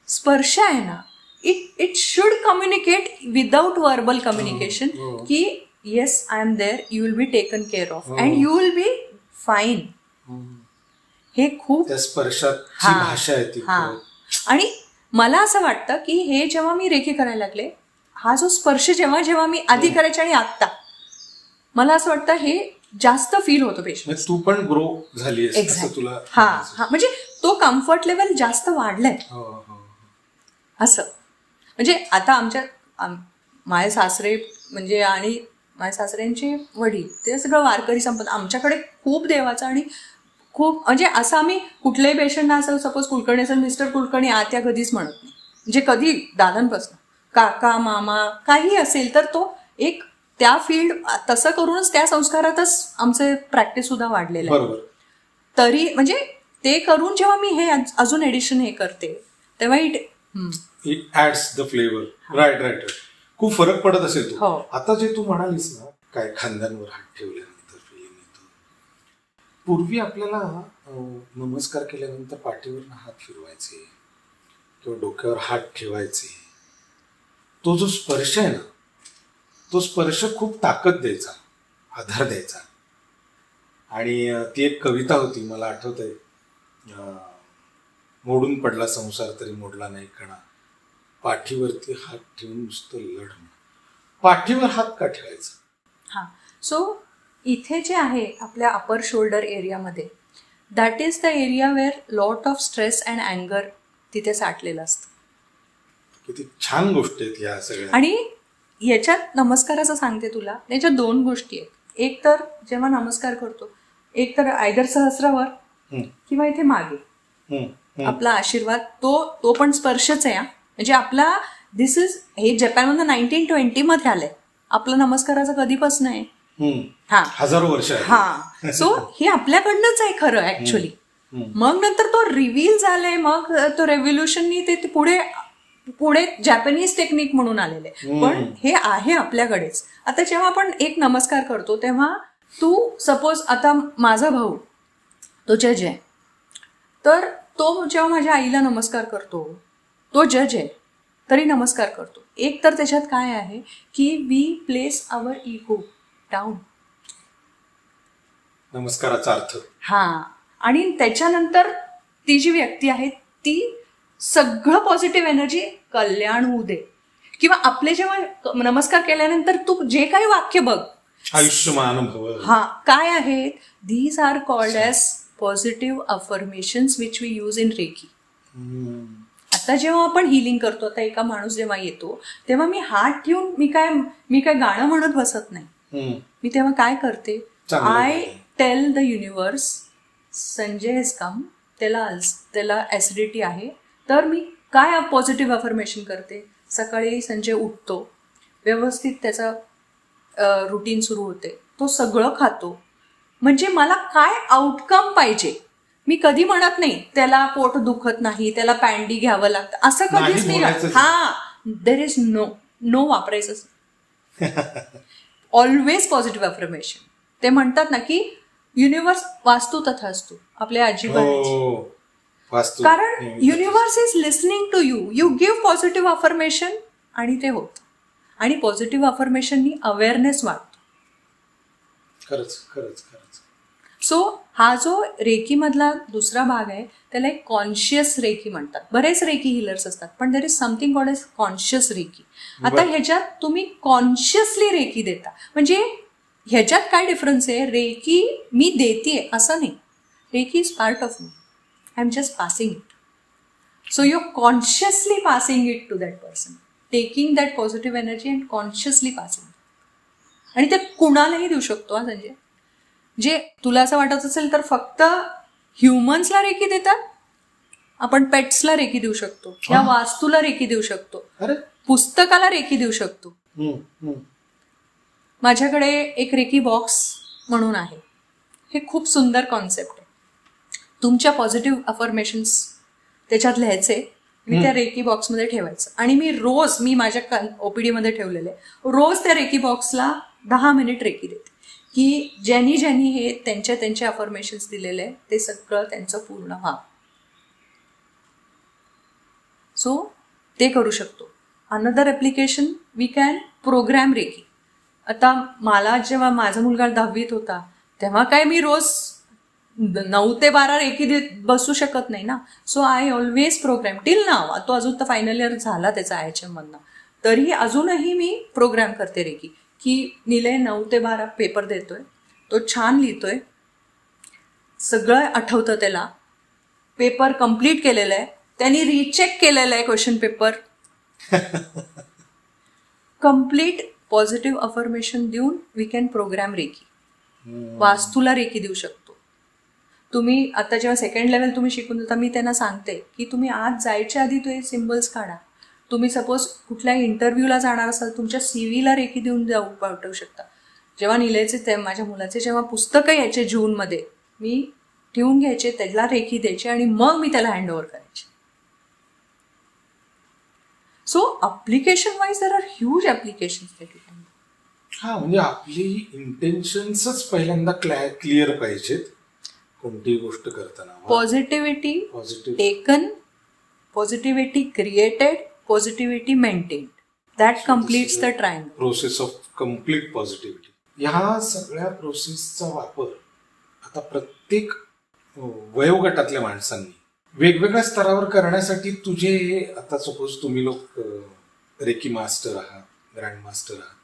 स्पर्श आहे ना, it should communicate without verbal communication की yes I am there, you will be taken care of and you will be fine. हे खूप स्पर्शाची भाषा आहे ती. आणि मला असं वाटतं की हे जेव्हा मी रेकी करायला लागले, हा जो स्पर्श जेव्हा मी आधी करायचे आणि आत्ता, मला असं वाटतं हे जास्त फील होतं पेशंट. तू पण ग्रो झाली तुला. हा म्हणजे तो कम्फर्ट लेवल जास्त वाढलाय असं. म्हणजे आता माझे सासरे म्हणजे आणि माझ्या सासऱ्यांचे वडील ते सगळं वारकरी संपत, आमच्याकडे खूप देवाचं आणि खूप म्हणजे असं आम्ही कुठल्याही पेशंटना असं सपोज कुलकर्णी असेल, मिस्टर कुलकर्णी आत्या कधीच म्हणत नाही. म्हणजे कधी दादांपासून काका मामा काही असेल तर तो एक त्या फील्ड तसं करूनच त्या संस्कारातच आमचे प्रॅक्टिस सुद्धा वाढलेलं आहे. तरी म्हणजे ते करून जेव्हा मी हे अजून एडिशन हे करते तेव्हा it adds the flavour. Right. खूप फरक पडत असेल तो. आता जे तू म्हणालीस ना, काय खांद्यांवर हात ठेवल्यानंतर फिलिंग येतं. पूर्वी आपल्याला नमस्कार केल्यानंतर पाठीवर हात फिरवायचे किंवा डोक्यावर हात ठेवायचे, तो जो स्पर्श आहे ना, तो स्पर्श खूप ताकद द्यायचा, आधार द्यायचा. आणि ती एक कविता होती, मला आठवतंय, मोडून पडला संसार तरी मोडला नाही कणा, पाठीवरती हात ठेवून नुसतं लढ. पाठीवर हात का ठेवायचा? सो इथे जे आहे आपल्या अपर शोल्डर एरियामध्ये, that is the area where lot of stress and अँगर तिथे साठलेलं असतं. किती छान गोष्टी आहेत या सगळ्या. आणि याच्यात नमस्काराचं सांगते तुला, याच्यात दोन गोष्टी आहेत. एक तर जेव्हा नमस्कार करतो, एक तर आयदर सहस्रावर किंवा इथे मागे आपला आशीर्वाद, तो पण स्पर्शच आहे. म्हणजे आपला दिस इज, हे जपानमधून 1920 मध्ये आलंय. आपलं नमस्काराचं कधीपासून आहे, हजारो वर्ष. सो हे आपल्याकडनंच आहे खरं ऍक्च्युली. मग नंतर तो रिव्हील झालाय, मग तो रेव्होल्युशननी ते पुढे जॅपनीज टेक्निक म्हणून आलेले, पण हे आहे आपल्याकडेच. आता जेव्हा आपण एक नमस्कार करतो तेव्हा तू सपोज आता माझा भाऊ तो जज आहे, तर तो जेव्हा माझ्या आईला नमस्कार करतो, तो जज आहे तरी नमस्कार करतो. एक तर त्याच्यात काय आहे की we place our ego down, नमस्काराचा अर्थ. आणि त्याच्यानंतर ती जी व्यक्ती आहे ती सगळं पॉझिटिव्ह एनर्जी, कल्याण होऊ दे, किंवा आपले जेव्हा नमस्कार केल्यानंतर तू जे काही वाक्य बघ, आयुष्यमान भव, काय आहेत, these are called as positive affirmations which we use in Reiki. आता आता जेव्हा आपण हिलिंग करतो, आता एका माणूस जेव्हा येतो तेव्हा मी हात ठेवून मी काय गाणं म्हणत बसत नाही. मी तेव्हा काय करते, I tell the universe Sanjay has come, त्याला ऍसिडिटी आहे, तर मी काय पॉझिटिव्ह अफर्मेशन करते. सकाळी संजय उठतो, व्यवस्थित त्याचा रुटीन सुरू होते, तो सगळं खातो. म्हणजे मला काय आउटकम पाहिजे. मी कधी म्हणत नाही त्याला पोट दुखत नाही, त्याला पॅन्डी घ्यावं लागतं, असं कधीच नाही. देर इज नो वापरायचं. Always positive affirmation. ते म्हणतात ना की युनिव्हर्स वास्तू तथास्तू, आपल्या आजीबाईची. कारण universe is listening to you. You give positive affirmation आणि ते होतं. आणि पॉझिटिव्ह अफर्मेशननी अवेअरनेस वाढतो. खरंच खरंच खरंच. सो हा जो रेकी मधला दुसरा भाग आहे त्याला एक कॉन्शियस रेकी म्हणतात. बरेच रेकी हिलर्स असतात, पण there is something called as conscious Reiki. आता ह्याच्यात तुम्ही कॉन्शियसली रेकी देता. म्हणजे ह्याच्यात काय डिफरन्स आहे, रेकी मी देते असं नाही. Reiki is part of me, I am just passing it. So you consciously passing it to that person, taking that positive energy and consciously passing. आणि ते कुणालाही देऊ शकतो. हा संजय, जे तुला असं वाटत असेल तर फक्त ह्युमन्सला रेकी देतात, आपण पेट्सला रेकी देऊ शकतो, या वास्तूला रेकी देऊ शकतो, पुस्तकाला रेकी देऊ शकतो. माझ्याकडे एक रेकी बॉक्स म्हणून आहे. हे खूप सुंदर कॉन्सेप्ट आहे. तुमच्या पॉझिटिव्ह अफर्मेशन्स त्याच्यात लिहायचे, मी त्या रेकी बॉक्समध्ये ठेवायचं. आणि मी माझ्या ओपीडी मध्ये ठेवलेले रोज त्या रेकी बॉक्सला 10 मिनिट रेकी देते, की ज्यांनी हे त्यांच्या अफर्मेशन्स दिलेले आहे ते सगळं त्यांचं पूर्ण व्हावं. सो ते करू शकतो. Another application we can program Reiki. आता मला जेव्हा माझा मुलगा 10वीत होता तेव्हा काय मी रोज 9 ते 12 रेकी देत बसू शकत नाही ना. So I always programme till now. तो अजून तर फायनल इयर झाला त्याचा IHM मधनं, तरी अजूनही मी प्रोग्रॅम करते रेकी, की निलय 9 ते 12 पेपर देतोय, तो छान लिहितोय, सगळं आठवतं त्याला, पेपर कम्प्लीट केलेला आहे, त्यांनी रिचेक केलेलं आहे question paper. Complete positive affirmation देऊन वी कॅन प्रोग्रॅम रेकी. वास्तूला रेकी देऊ शकतो. तुम्ही आता जेव्हा सेकंड लेवल तुम्ही शिकून देता, मी त्यांना सांगते की तुम्ही आज जायच्या आधी तो सिम्बल्स काढा. तुम्ही सपोज कुठल्या इंटरव्ह्यूला जाणार असाल, तुमच्या CVला रेकी देऊन पाठवू शकता. जेव्हा निलेचे माझ्या मुलाचे जेव्हा पुस्तकं यायचे जूनमध्ये, मी ठेवून घ्यायचे, त्याला रेकी द्यायचे आणि मग मी त्याला हँडओव्हर करायचे. So application wise there are huge applications. म्हणजे आपली इंटेन्शन्सच पहिल्यांदा क्लिअर पाहिजेत कोणती गोष्ट करताना. Positivity taken, positivity created, positivity maintained, that completes the triangle. Process of complete positivity. ह्या सगळ्या प्रोसेसचा वापर आता प्रत्येक वयोगटातल्या माणसांनी वेगवेगळ्या स्तरावर करण्यासाठी तुझे, आता सपोज तुम्ही लोक रेकी मास्टर आहात, ग्रँड मास्टर आहात,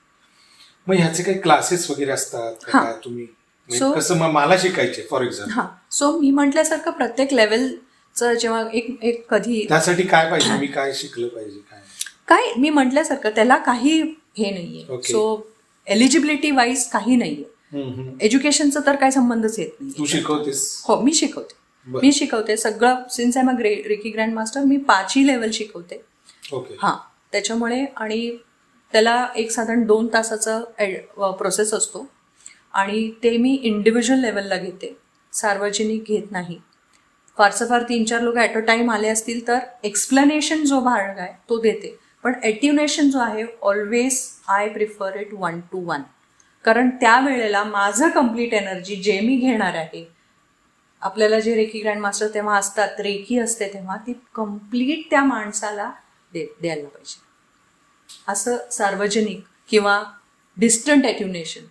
मग ह्याचे काही क्लासेस वगैरे असतात का? तुम्ही कसं मला शिकायचे फॉर एक्झाम्पल. सो मी म्हटल्यासारखं प्रत्येक लेवलचं जेव्हा एक कधी त्यासाठी काय पाहिजे, मी काय शिकलं पाहिजे, काय मी म्हटल्यासारखं त्याला काही हे नाहीये. सो एलिजिबिलिटी वाईज काही नाहीये. एज्युकेशनचा तर काही संबंधच येत नाही. तू शिकवतेस? हो, मी शिकवते सगळं. Since I am a Reiki grand master, मी 5ही लेवल शिकवते. त्याच्यामुळे आणि त्याला एक साधारण 2 तासाचा प्रोसेस असतो आणि ते मी इंडिव्हिज्युअल लेवलला घेते, सार्वजनिक घेत नाही. फारसं फार 3-4 लोक ॲट अ टाइम आले असतील तर एक्सप्लेनेशन जो भाग आहे तो देते, पण ॲट्युनेशन जो आहे always I prefer it 1-to-1. कारण त्यावेळेला माझं कम्प्लीट एनर्जी जे मी घेणार आहे, आपल्याला जे रेकी ग्रँड मास्टर तेव्हा असतात, रेकी असते तेव्हा, ती कम्प्लीट त्या माणसाला द्यायला पाहिजे. असं सार्वजनिक किंवा डिस्टंट ॲट्युनेशन.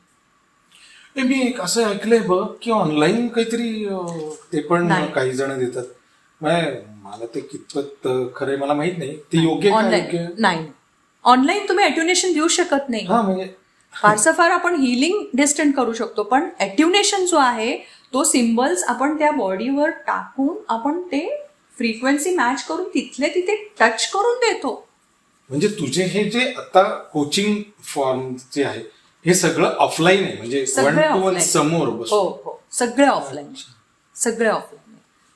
मी एक असं ऐकलंय बघ की ऑनलाईन काहीतरी ते पण काही जण देतात. मला ते कितपत खरंय मला माहित नाही. ते योग्य नाही. ऑनलाईन तुम्ही ॲट्युनेशन देऊ शकत नाही. म्हणजे फारसं फार आपण हिलिंग डिस्टंट करू शकतो, पण ॲट्युनेशन जो आहे तो सिम्बल्स आपण त्या बॉडीवर टाकून आपण ते फ्रिक्वेन्सी मॅच करून तिथले तिथे टच करून देतो. म्हणजे तुझे हे जे आता कोचिंग फॉर्म जे आहे हे सगळं ऑफलाईन आहे, म्हणजे वन टू वन समोर हो हो, सगळे ऑफलाईन, सगळे ऑफलाईन.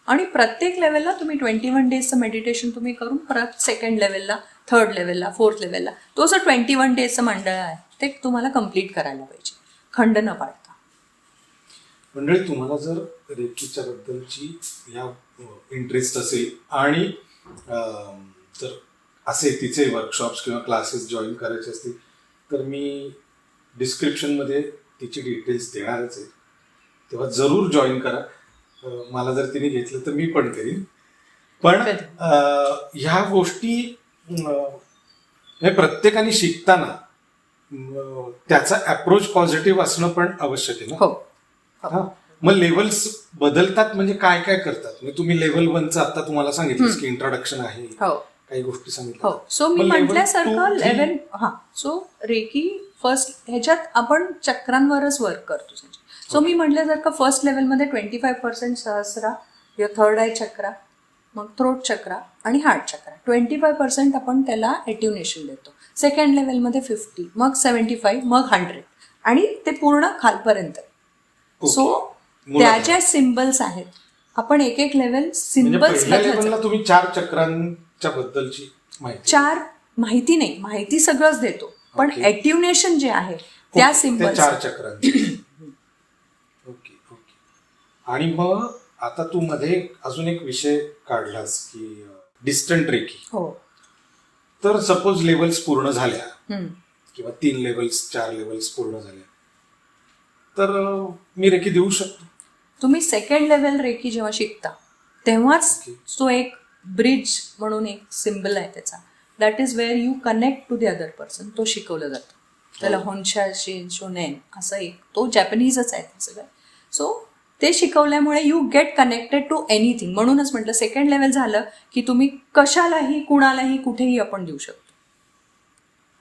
आणि प्रत्येक लेवलला तुम्ही 21 डेजचं मेडिटेशन तुम्ही करून परत सेकंड लेवलला, थर्ड लेवलला, फोर्थ लेवलला तो जो 21 डेजचं मंडळ आहे ते तुम्हाला कम्प्लीट करायला पाहिजे, खंड न पाडता. मंडळी, तुम्हाला जर रेकीच्या बद्दलची या इंटरेस्ट असेल आणि जर असे तिचे वर्कशॉप्स किंवा क्लासेस जॉईन करायचे असतील तर मी डिस्क्रिप्शनमध्ये तिची डिटेल्स देणारच आहे, तेव्हा जरूर जॉईन करा. मला जर तिने घेतलं तर मी पण करीन. पण ह्या गोष्टी प्रत्येकाने शिकताना त्याचा अप्रोच पॉझिटिव्ह असणं पण आवश्यक आहे ना. मग लेवल्स बदलतात म्हणजे काय काय करतात? म्हणजे तुम्ही लेवल 1चं आता तुम्हाला सांगितलं की इंट्रोडक्शन आहे, काही गोष्टी सांगितल्या. सो मी म्हटल्यासारखं 11 सो रेकी फर्स्ट ह्याच्यात आपण चक्रांवरच वर्क करतो. सो मी म्हटल्यासारखं फर्स्ट लेवलमध्ये 25% सहस्रा, थर्ड आय चक्रा, मग थ्रोट चक्रा आणि हार्ट चक्रा, 25% आपण त्याला एट्युनेशन देतो. सेकंड लेवलमध्ये 50, मग 75, मग 100 आणि ते पूर्ण खालपर्यंत. सो त्याच्या सिम्बल्स आहेत. आपण एक एक लेवल सिम्बल्स तुम्ही 4 चक्रांच्या बद्दलची माहिती, 4 माहिती नाही, माहिती सगळंच देतो, पण एट्युनेशन जे आहे त्या सिम्बल 4 चक्रांचे. Okay okay. आणि मग आता तू मध्ये अजून एक विषय काढलास की डिस्टंट रेकी. हो. तर सपोज लेवल्स पूर्ण झाल्या किंवा 3 लेवल्स 4 लेवल्स पूर्ण झाल्या तर मी रेकी देऊ शकतो? तुम्ही सेकंड लेवल रेकी जेव्हा शिकता तेव्हाच तो एक ब्रिज म्हणून एक सिम्बल आहे त्याचा, that is where you connect to the other person. तो शिकवला जातो, त्याला होन्शा शोनेन असं एक, तो जॅपनीजच आहे ते सगळं. सो ते शिकवल्यामुळे you get connected to anything. म्हणूनच म्हटलं सेकंड लेवल झालं की तुम्ही कशालाही कुणालाही कुठेही आपण देऊ शकतो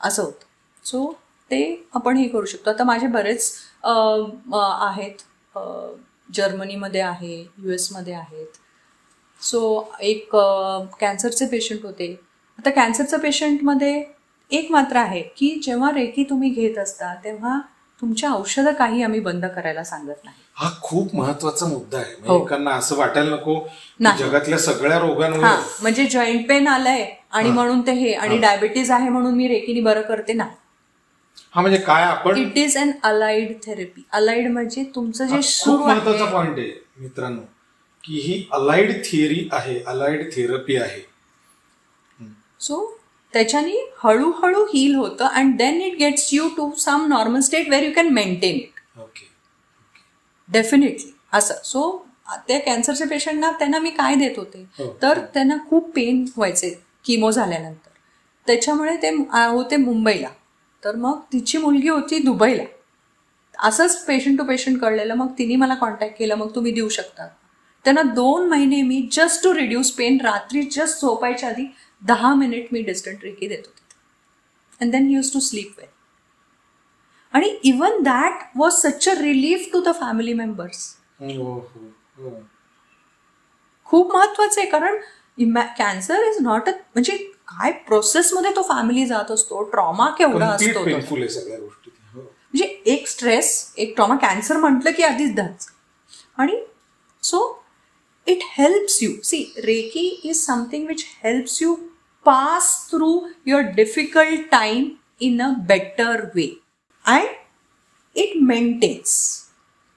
असं होतं. सो ते आपण हे करू शकतो. आता माझे बरेच आहेत, जर्मनीमध्ये आहे, US मध्ये आहेत. सो एक कॅन्सरचे पेशंट होते. आता कॅन्सरच्या पेशंटमध्ये एक मात्र आहे की जेव्हा रेकी तुम्ही घेत असता तेव्हा तुमच्या औषधं काही आम्ही बंद करायला सांगत नाही. हा खूप महत्वाचा मुद्दा आहे. लोकांना असं वाटायला नको जगातल्या सगळ्या रोगांवर, म्हणजे जॉईंट पेन आलंय आणि म्हणून ते हे, आणि डायबिटीज आहे म्हणून मी रेकीने बरं करते नाही. हा म्हणजे काय आपण, it is an allied therapy. Allied म्हणजे तुमचं जे खूप महत्वाचा पॉइंट आहे मित्रांनो की ही अलाइड थिअरी आहे, अलाइड थेरपी आहे. सो त्याच्याने हळूहळू हील होतं and then it gets you to some normal state where you can maintain it. Okay, definitely असं. सो त्या कॅन्सरच्या पेशंटना त्यांना मी काय देत होते तर त्यांना खूप पेन व्हायचे किमो झाल्यानंतर. त्याच्यामुळे ते होते मुंबईला, तर मग तिची मुलगी होती दुबईला. असंच पेशंट टू पेशंट कळलेलं. मग तिने मला कॉन्टॅक्ट केला, मग तुम्ही देऊ शकता. त्यांना 2 महिने मी जस्ट टू रिड्यूस पेन रात्री जस्ट झोपायच्या आधी 10 मिनिट मी डिस्टंट रेकी देत होते and then used to sleep well. आणि even that was such a relief to the family members. खूप महत्वाचं आहे, कारण कॅन्सर इज नॉट अ, म्हणजे काय प्रोसेसमध्ये तो फॅमिली जात असतो, ट्रॉमा केवढा असतो, म्हणजे एक स्ट्रेस, एक ट्रॉमा. कॅन्सर म्हटलं की आधीच धाच. आणि so it helps you. See, Reiki is something which helps you pass through your difficult time in a better way. And it maintains.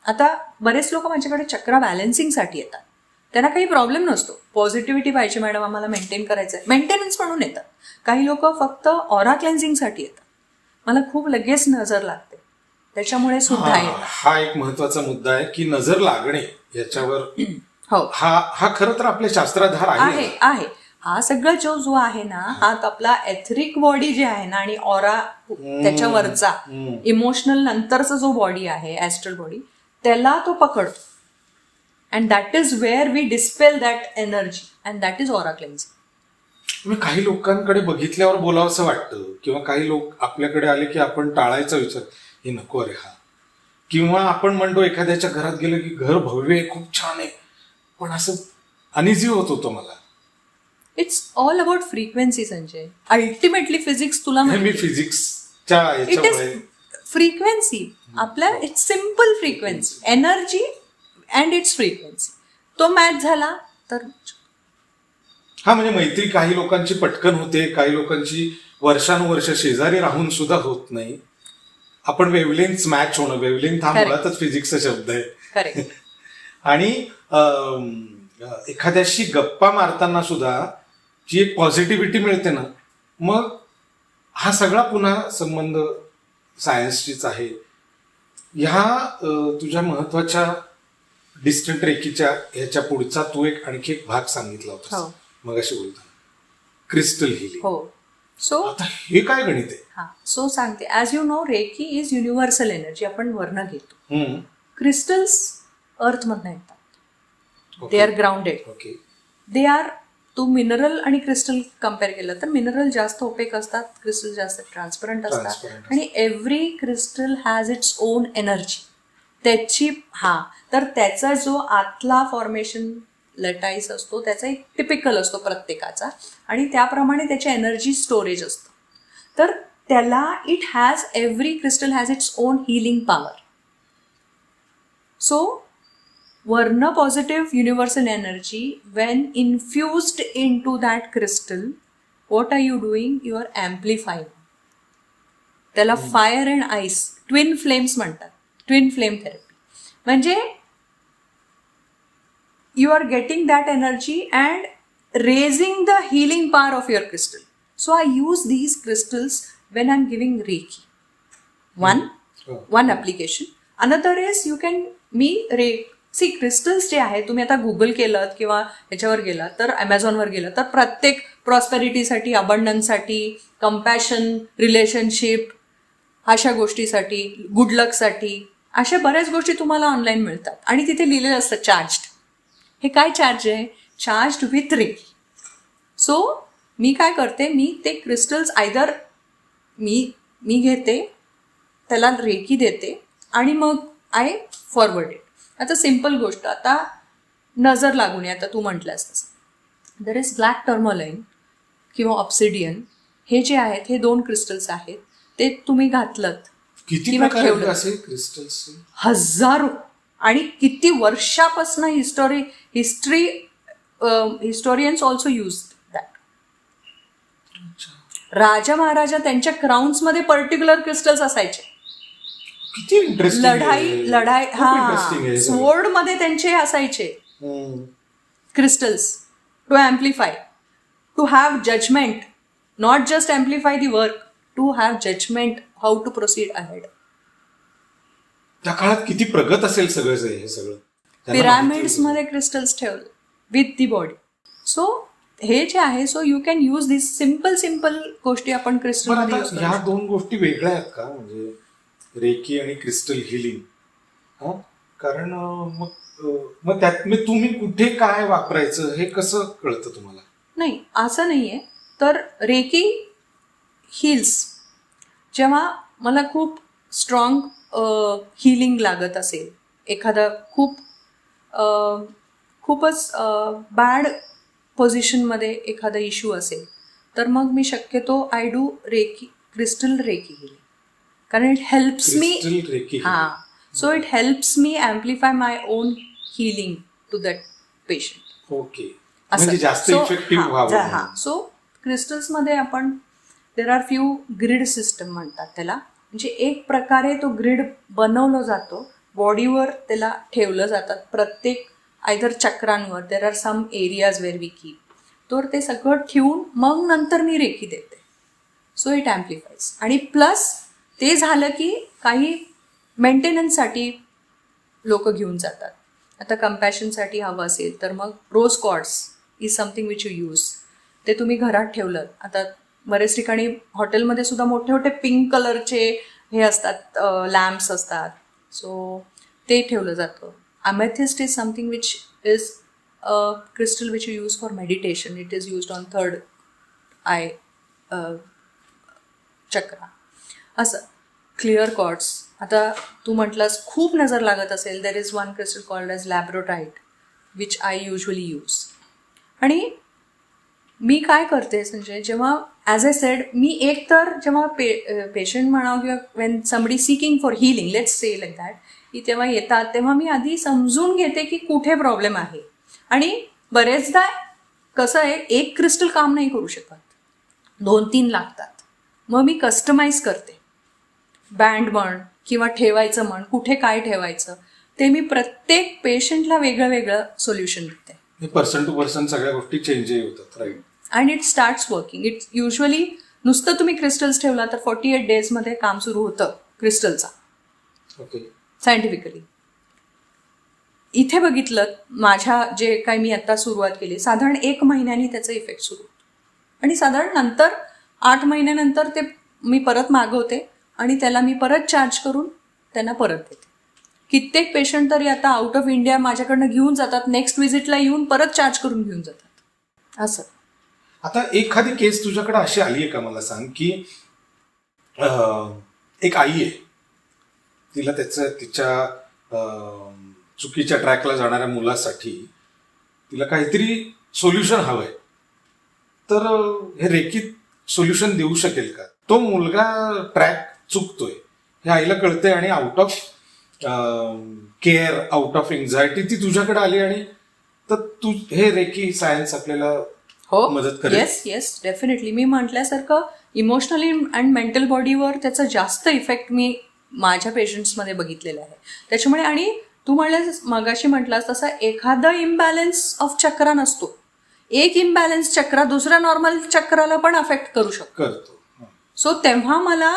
आता बरेच लोक माझ्याकडे चक्रा बॅलन्सिंगसाठी येतात. त्यांना काही प्रॉब्लेम नसतो. पॉझिटिव्हिटी पाहिजे मॅडम आम्हाला मेंटेन करायचं आहे, मेंटेनन्स म्हणून येतात. काही लोक फक्त ऑरा क्लेन्झिंगसाठी येतात. मला खूप लगेच नजर लागते, त्याच्यामुळे सुद्धा येतात. हा एक महत्वाचा मुद्दा आहे की नजर लागणे याच्यावर हा खरं तर आपल्या शास्त्राधार आहे. हा सगळं जो आहे ना, हा आपला एथरिक बॉडी जे आहे ना आणि ऑरा त्याच्यावरचा इमोशनल नंतरचा जो बॉडी आहे, ऍस्ट्रल बॉडी, त्याला तो पकडतो. And that is where we dispel that energy and that is aura cleansing. काही लोकांकडे बघितल्यावर बोलावं असं वाटतं, किंवा काही लोक आपल्याकडे आले की आपण टाळायचा विचार, हे नको रे हा. किंवा आपण म्हणतो एखाद्याच्या घरात गेलो की घर भव्य आहे, खूप छान आहे, पण असं अनइझी होत होतं मला. It's all about frequency Sanjay. Ultimately physics तुला मी फिजिक्सच्या इट इज फ्रिक्वेन्सी. आपल्या it's simple frequency, energy and it's frequency. तो मॅच झाला तर हा, म्हणजे मैत्री काही लोकांची पटकन होते, काही लोकांची वर्षानुवर्ष शेजारी राहून सुद्धा होत नाही. आपण वेव्हलेंथ मॅच होणं, वेव्हलेंथ हा मुळातच फिजिक्सचा शब्द आहे. करेक्ट. आणि एखाद्याशी गप्पा मारताना सुद्धा जी एक पॉझिटिव्हिटी मिळते ना, मग हा सगळा पुन्हा संबंध सायन्सचीच आहे. ह्या तुझ्या महत्वाच्या डिस्टंट रेकीच्या ह्याच्या पुढचा तू आणखी एक भाग सांगितला होता मगाशी बोलताना, क्रिस्टल हिलिंग. हो. सो आता हे काय गणित आहे? हा, सो सांगते. As you know, Reiki is universal energy. आपण वर्ण घेतो. क्रिस्टल्स अर्थमधनं येतात. They are grounded. Okay. They are, तू मिनरल आणि क्रिस्टल कम्पेअर केलं तर मिनरल जास्त ओपेक असतात, क्रिस्टल जास्त ट्रान्सपरंट असतात. आणि every crystal has its own energy. त्याची तर त्याचा जो आतला फॉर्मेशन लटाईस असतो त्याचा एक टिपिकल असतो प्रत्येकाचा, आणि त्याप्रमाणे त्याची एनर्जी स्टोरेज असतं. तर त्याला it has, every crystal has its own healing power. So Varna positive universal energy, when infused into that crystal, what are you doing? You are amplifying. त्याला fire and ice, twin flames म्हणतात, twin flame therapy. म्हणजे you are getting that energy and raising the healing power of your crystal. So I use these crystals when I'm giving Reiki. One application. Another is you can see crystals जे आहे, तुम्ही आता Google केलं किंवा ह्याच्यावर गेला तर ॲमेझॉनवर गेलं तर प्रत्येक प्रॉस्पेरिटीसाठी, अबंडन्ससाठी, कंपॅशन, रिलेशनशिप, अशा गोष्टीसाठी, गुड लकसाठी, अशा बऱ्याच गोष्टी तुम्हाला ऑनलाईन मिळतात. आणि तिथे लिहिलेलं असतं चार्ज्ड. हे काय चार्ज आहे? Charged with reiki. सो मी काय करते, मी ते क्रिस्टल्स आयदर मी घेते, त्याला रेकी देते आणि मग आय फॉरवर्ड इट. आता सिम्पल गोष्ट, आता नजर लागू नये, आता तू म्हटलंस तसं, देर इज ब्लॅक टर्मलाईन किंवा ऑब्सिडियन. हे जे आहेत हे 2 क्रिस्टल्स आहेत. ते तुम्ही घातलत किंवा ठेवलं, हजारो आणि किती वर्षापासून हिस्टोरियन्स ऑल्सो यूज दॅट. राजा महाराजा त्यांच्या क्राउन्स मध्ये पर्टिक्युलर क्रिस्टल्स असायचे. लढाई स्वोर्ड मध्ये त्यांचे असायचे crystals, to amplify, to have judgement, not just amplify the work, to have judgement how to proceed ahead. त्या काळात किती प्रगत असेल सगळं हे सगळं. पिरामिड्स मध्ये क्रिस्टल्स ठेवले विथ दी बॉडी. सो हे जे आहे, so you can use this simple गोष्टी आपण क्रिस्टल मध्ये यूज करू. ह्या 2 गोष्टी वेगळ्या आहेत का, म्हणजे रेकी आणि क्रिस्टल हिलिंग? कारण मग त्यात तुम्ही कुठे काय वापरायचं हे कसं कळतं तुम्हाला? नाही, असं नाहीये. तर रेकी हिल्स, जेव्हा मला खूप स्ट्रॉंग हिलिंग लागत असेल, एखादा खूपच बॅड पोझिशनमध्ये एखादा इश्यू असेल, तर मग मी शक्यतो I do crystal Reiki healing. कारण it helps me, so it helps me amplify my own healing to that patient. Okay, म्हणजे जास्त इफेक्टिव्ह व्हावं. सो क्रिस्टल्समध्ये आपण there are few grid system म्हणतात त्याला. म्हणजे एक प्रकारे तो ग्रिड बनवला जातो, बॉडीवर त्याला ठेवलं जातात, प्रत्येक आयदर चक्रांवर. There are some areas where we keep. तर ते सगळं ठेवून मग नंतर मी रेकी देते. So it amplifies. आणि प्लस ते झालं की काही मेंटेनन्ससाठी लोक घेऊन जातात. आता कम्पॅशनसाठी हवं असेल तर मग rose quartz is something which you use. ते तुम्ही घरात ठेवलं. आता बरेच ठिकाणी हॉटेलमध्ये सुद्धा मोठे मोठे पिंक कलरचे हे असतात, लॅम्प्स असतात, सो ते ठेवलं जातं. Amethyst is something which is a crystal which you use for meditation. It is used on 3rd eye chakra. असं क्लिअर कॉर्ड्स. आता तू म्हटलास खूप नजर लागत असेल, there is one crystal called as labradorite which I usually use. आणि मी काय करते संजय, जेव्हा ॲज अ सेड मी एक तर जेव्हा पेशंट म्हणावं किंवा Wien somebody seeking for healing, let's say like that, की तेव्हा येतात तेव्हा मी आधी समजून घेते की कुठे प्रॉब्लेम आहे. आणि बरेचदा कसं आहे, एक क्रिस्टल काम नाही करू शकत, 2-3 लागतात. मग मी कस्टमाइज करते, बँड म्हण किंवा ठेवायचं म्हण, कुठे काय ठेवायचं ते मी प्रत्येक पेशंटला वेगळं वेगळं सोल्युशन देते. पर्सन टू पर्सन सगळ्या गोष्टी चेंजही होतात, right. And it starts working. It usually नुसतं तुम्ही क्रिस्टल्स ठेवला तर 48 डेजमध्ये काम सुरू होतं क्रिस्टलचा. ओके. सायंटिफिकली इथे बघितलं, माझ्या जे काही मी आता सुरुवात केली, साधारण 1 महिन्यानी त्याचा इफेक्ट सुरू होतो. आणि साधारण नंतर 8 महिन्यानंतर ते मी परत मागवते आणि त्याला मी परत चार्ज करून त्यांना परत देते. कित्येक पेशंट तरी आता आउट ऑफ इंडिया माझ्याकडनं घेऊन जातात, नेक्स्ट व्हिजिटला येऊन परत चार्ज करून घेऊन जातात असं. आता एखादी केस तुझ्याकडे अशी आली आहे का, मला सांग, की एक आई आहे, तिला तिच्या चुकीच्या ट्रॅकला जाणाऱ्या मुलासाठी तिला काहीतरी सोल्युशन हवंय, तर हे रेकी सोल्युशन देऊ शकेल का? तो मुलगा ट्रॅक चुकतोय हे आईला कळतंय आणि out of care, out of anxiety ती तुझ्याकडे आली, आणि तर तू हे रेकी सायन्स आपल्याला मदत करेल? Yes definitely. मी म्हटल्यासारखं इमोशनली अँड मेंटल बॉडीवर त्याचा जास्त इफेक्ट मी माझ्या पेशंट्समध्ये बघितलेला आहे. त्याच्यामुळे, आणि तू मगाशी म्हटलास तसा एखादा इम्बॅलन्स ऑफ चक्रा नसतो, एक इम्बॅलन्स चक्रा दुसऱ्या नॉर्मल चक्राला पण अफेक्ट करू शकतो. सो तेव्हा मला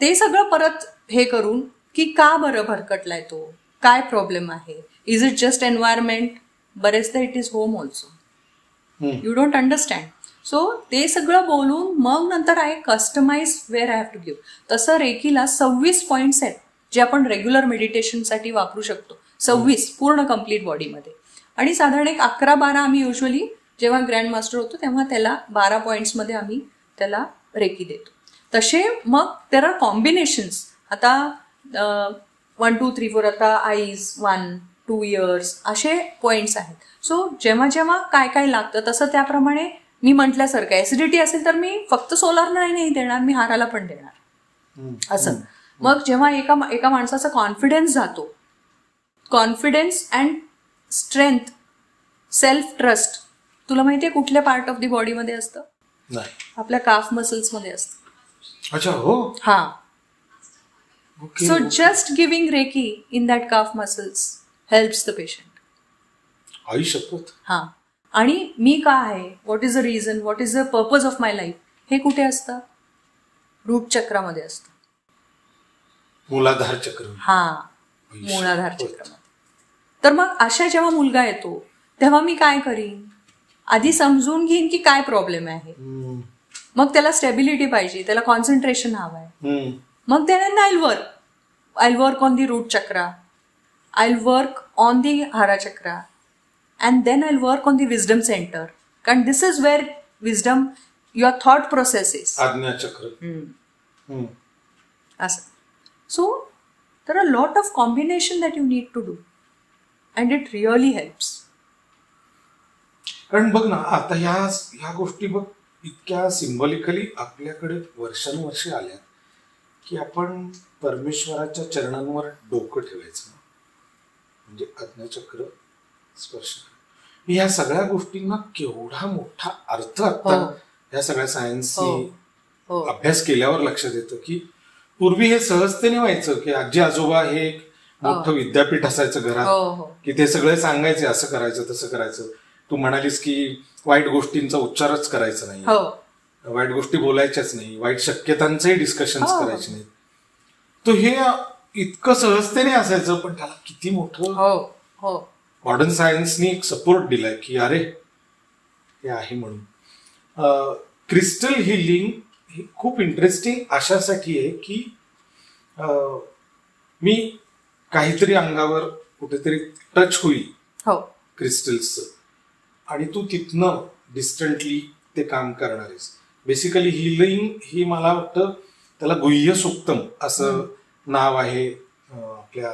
ते सगळं परत हे करून की का बरं भरकटलाय तो, काय प्रॉब्लेम आहे, इज इट जस्ट एन्व्हायरमेंट, बरेचदा it is home also, you don't understand. So ते सगळं बोलून मग नंतर I customise where I have to give. तसं रेकीला 26 पॉईंट्स आहेत जे आपण रेग्युलर मेडिटेशनसाठी वापरू शकतो, 26 पूर्ण कम्प्लीट बॉडीमध्ये. आणि साधारण एक 11-12 आम्ही युजली जेव्हा ग्रँड मास्टर होतो तेव्हा त्याला 12 पॉईंट्समध्ये आम्ही त्याला रेकी देतो. तसे मग देर आर कॉम्बिनेशन्स. आता 1, 2, 3, 4, आता आईज 1, 2 इयर्स असे पॉईंट्स आहेत. सो जेव्हा जेव्हा काय काय लागतं तसं त्याप्रमाणे मी म्हटल्यासारखं, ऍसिडिटी असेल तर मी फक्त सोलार नाही देणार, मी हाराला पण देणार असं. मग जेव्हा एका माणसाचा कॉन्फिडन्स जातो, confidence and strength, self trust, तुला माहितीये कुठल्या पार्ट ऑफ द बॉडीमध्ये असतं? आपल्या काफ मसल्समध्ये असतं. अच्छा, हो. हा. So just giving Reiki in that calf muscles helps the patient. आई शपथ. हा. आणि मी काय आहे, what is the reason, what is the purpose of my life, हे कुठे असतं? रूट चक्रामध्ये असतं. मूलाधार चक्र. हा, मूलाधार चक्रामध्ये. तर मग अशा जेव्हा मुलगा येतो तेव्हा मी काय करीन, आधी समजून घेईन की काय प्रॉब्लेम आहे. मग त्याला स्टेबिलिटी पाहिजे, त्याला कॉन्सन्ट्रेशन हवंय. मग त्याने I'll work on the root chakra, I'll work on the hara chakra, and then I'll work on the wisdom center. And this is where wisdom, your thought process is. Ajna chakra. Awesome. So there are a lot of combination that you need to do, and it really helps. कारण बघ ना, आता ह्या गोष्टी बघ इतक्या symbolically आपल्याकडे वर्षानुवर्षे आल्या की आपण परमेश्वराच्या चरणांवर डोकं ठेवायचं, म्हणजे आज्ञाचक्र स्पर्श. ह्या सगळ्या गोष्टींना केवढा मोठा अर्थ आता ह्या सगळ्या सायन्सनी अभ्यास केल्यावर लक्षात येतं की पूर्वी हे सहजतेने व्हायचं की आजी आजोबा हे एक मोठं विद्यापीठ असायचं घरात, की ते सगळे सांगायचे असं करायचं तसं करायचं. तू म्हणालीस की वाईट गोष्टींचा उच्चारच करायचा नाही, वाईट गोष्टी बोलायच्याच नाही, वाईट शक्यतांचंही डिस्कशन करायचे नाही. तो हे इतकं सहजतेने असायचं, पण त्याला किती मोठं मॉडर्न सायन्सनी एक सपोर्ट दिलाय की अरे हे आहे म्हणून. क्रिस्टल हिलिंग ही खूप इंटरेस्टिंग अशासाठी आहे की मी काहीतरी अंगावर कुठेतरी टच होईल क्रिस्टल्सचं आणि तू तिथनं डिस्टंटली ते काम करणार आहेस. बेसिकली हिलिंग ही मला वाटतं त्याला गुह्य सुक्तम असं नाव आहे. आपल्या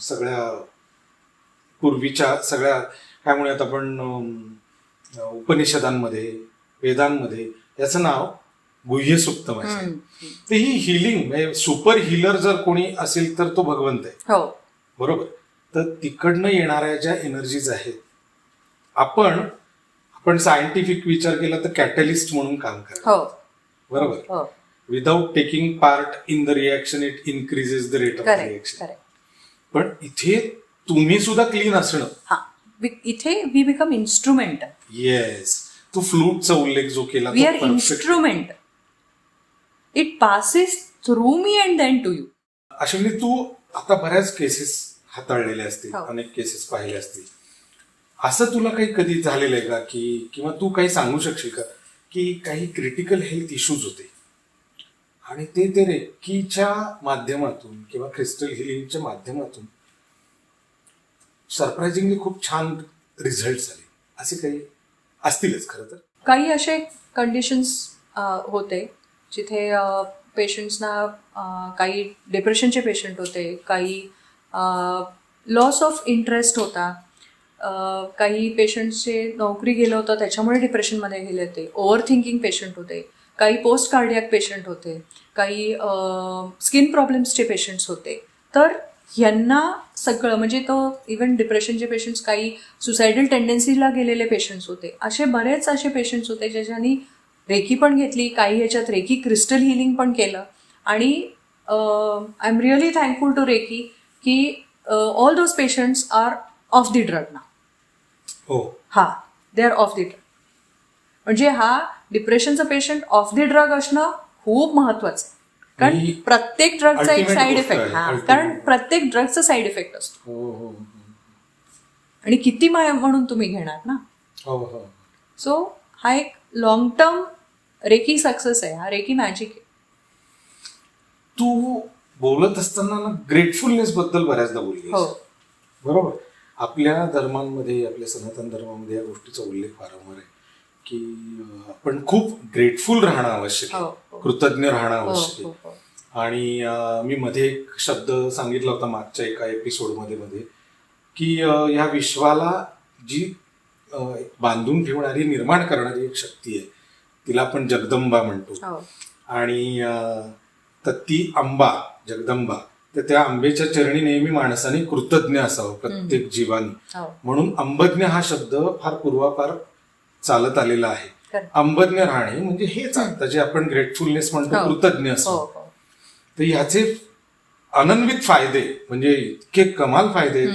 सगळ्या पूर्वीच्या सगळ्या काय म्हणूयात आपण उपनिषदांमध्ये, वेदांमध्ये याचं नाव गुह्य सुप्तम आहे. तर ही हिलिंग म्हणजे सुपर हिलर जर कोणी असेल तर तो भगवंत आहे. बरोबर. तर तिकडनं येणाऱ्या ज्या एनर्जीज आहेत, आपण सायंटिफिक विचार केला तर कॅटलिस्ट म्हणून काम करतो. बरोबर. Without taking part in the reaction it increases the rate of reaction. पण इथे तुम्ही सुद्धा क्लीन असणं, इथे वी बिकम इन्स्ट्रुमेंट. येस. तो फ्लूटचा उल्लेख जो केला, we are instrument. It passes through me and then to you. Ashwini, तू आता बऱ्याच केसेस हाताळलेले असतील, अनेक केसेस पाहिले असतील. असं तुला काही कधी झालेलं आहे का की, किंवा तू काही सांगू शकशील का की काही क्रिटिकल हेल्थ इश्यूज होते आणि ते रेकीच्या माध्यमातून किंवा क्रिस्टल हिलिंगच्या माध्यमातून सरप्राइझिंगली खूप छान रिझल्ट झाले, असे काही असतीलच? खरं तर काही असे कंडिशन्स होते जिथे पेशंट्सना, काही डिप्रेशनचे पेशंट होते, काही लॉस ऑफ इंटरेस्ट होता, काही पेशंट्सचे नोकरी गेलं होतं त्याच्यामुळे डिप्रेशनमध्ये गेले होते, ओव्हर थिंकिंग पेशंट होते, काही पोस्ट कार्डियाक पेशंट होते, काही स्किन प्रॉब्लेम्सचे पेशंट्स होते. तर यांना सगळं म्हणजे तो इव्हन डिप्रेशनचे पेशंट्स, काही सुसायडल टेंडन्सीला गेलेले पेशंट्स होते, असे बरेच असे पेशंट्स होते ज्याच्यानी रेकी पण घेतली, काही याच्यात रेकी क्रिस्टल हिलिंग पण केलं. आणि I am really thankful to Reiki की all those patients are off the drug ना. They are off the drug. म्हणजे हा डिप्रेशनचा पेशंट ऑफ द ड्रग असणं खूप महत्वाचं आहे. कारण प्रत्येक ड्रगचा एक साईड इफेक्ट, कारण प्रत्येक ड्रगचा साईड इफेक्ट असतो आणि किती म्हणून तुम्ही घेणार ना. सो हा एक लॉंग टर्म रेकी सक्सेस आहे, हा रेकी मॅजिक आहे. तू बोलत असताना ग्रेटफुलनेस बद्दल बऱ्याचदा बोलली. बरोबर. आपल्या धर्मांमध्ये, आपल्या सनातन धर्मामध्ये या गोष्टीचा उल्लेख वारंवार आहे की आपण खूप ग्रेटफुल राहणं आवश्यक आहे, कृतज्ञ राहणं आवश्यक आहे. आणि मी मध्ये एक शब्द सांगितला होता मागच्या एका एपिसोडमध्ये की ह्या विश्वाला जी बांधून ठेवणारी, निर्माण करणारी एक शक्ती आहे, तिला आपण जगदंबा म्हणतो. आणि तर ती अंबा, जगदंबा, तर त्या आंबेच्या चरणी नेहमी माणसाने कृतज्ञ असावं, प्रत्येक जीवानी. म्हणून अंबज्ञ हा शब्द फार पूर्वापार चालत आलेला आहे. अंबज्ञ राहणे म्हणजे हेच आता जे आपण ग्रेटफुलनेस म्हणतो, कृतज्ञ असतो. तर ह्याचे अनन्वित फायदे म्हणजे इतके कमाल फायदे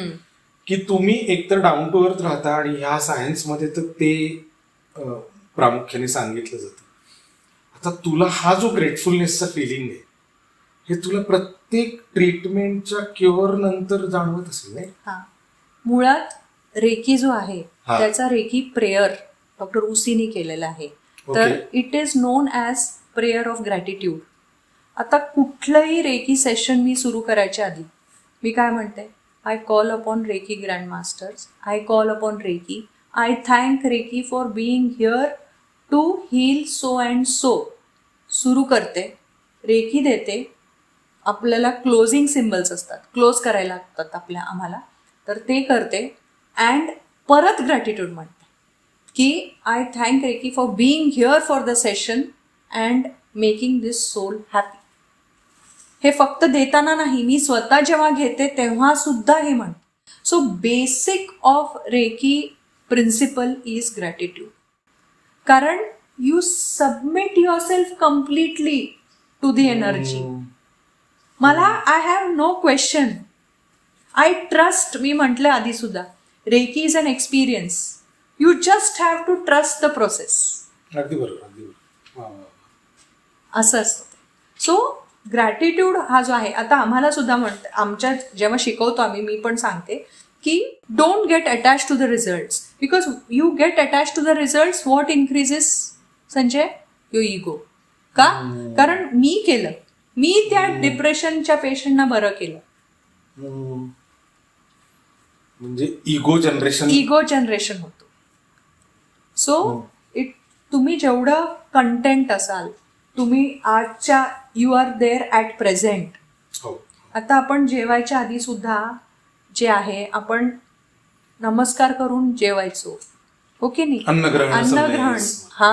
की तुम्ही एकतर डाऊन टू अर्थ राहता आणि ह्या सायन्समध्ये तर ते प्रामुख्याने सांगितलं जातं. आता तुला हा जो ग्रेटफुलनेसचा फिलिंग आहे हे तुला प्रत्येक ट्रीटमेंटच्या क्युअर नंतर जाणवत असेल नाही? मुळात रेकी जो आहे त्याचा रेकी प्रेयर डॉक्टर उसीनी केलेला आहे. तर it is non as prayer of gratitude. आता कुठलंही रेकी सेशन मी सुरू करायच्या आधी मी काय म्हणते, I call upon reiki grand masters, I call upon reiki, I thank reiki for being here to heal so and so. सुरू करते, रेकी देते, आपल्याला क्लोजिंग सिम्बल्स असतात, क्लोज करायला लागतात आम्हाला, तर ते करते अँड परत ग्रॅटिट्यूड म्हणते की I thank reiki for being here for the session and making this soul happy. हे फक्त देताना नाही, मी स्वतः जेव्हा घेते तेव्हा सुद्धा हे म्हणते. So basic of Reiki principle is gratitude. कारण you submit yourself completely to the energy. मला I have no question, I trust. मी म्हटलं आधी सुद्धा, Reiki is an experience. You just have to trust the process. अगदी बरोबर, अगदी बरोबर. असं असतं. सो ग्रॅटिट्यूड हा जो आहे, आता आम्हाला सुद्धा म्हणते, आमच्या जेव्हा शिकवतो आम्ही, मी पण सांगते की don't get attach to the results, because you get attach to the results, what increases Sanjay? Your ego. का? कारण मी केलं, मी त्या डिप्रेशनच्या पेशंटना बरं केलं. म्हणजे इगो जनरेशन होतो. सो तुम्ही जेवढं कंटेंट असाल, तुम्ही आजच्या you are there at present. आता आपण जेवायच्या आधी सुद्धा जे आहे आपण नमस्कार करून जेवायचो, ओके नाही, अन्नग्रहण अन्नग्रहण. हा,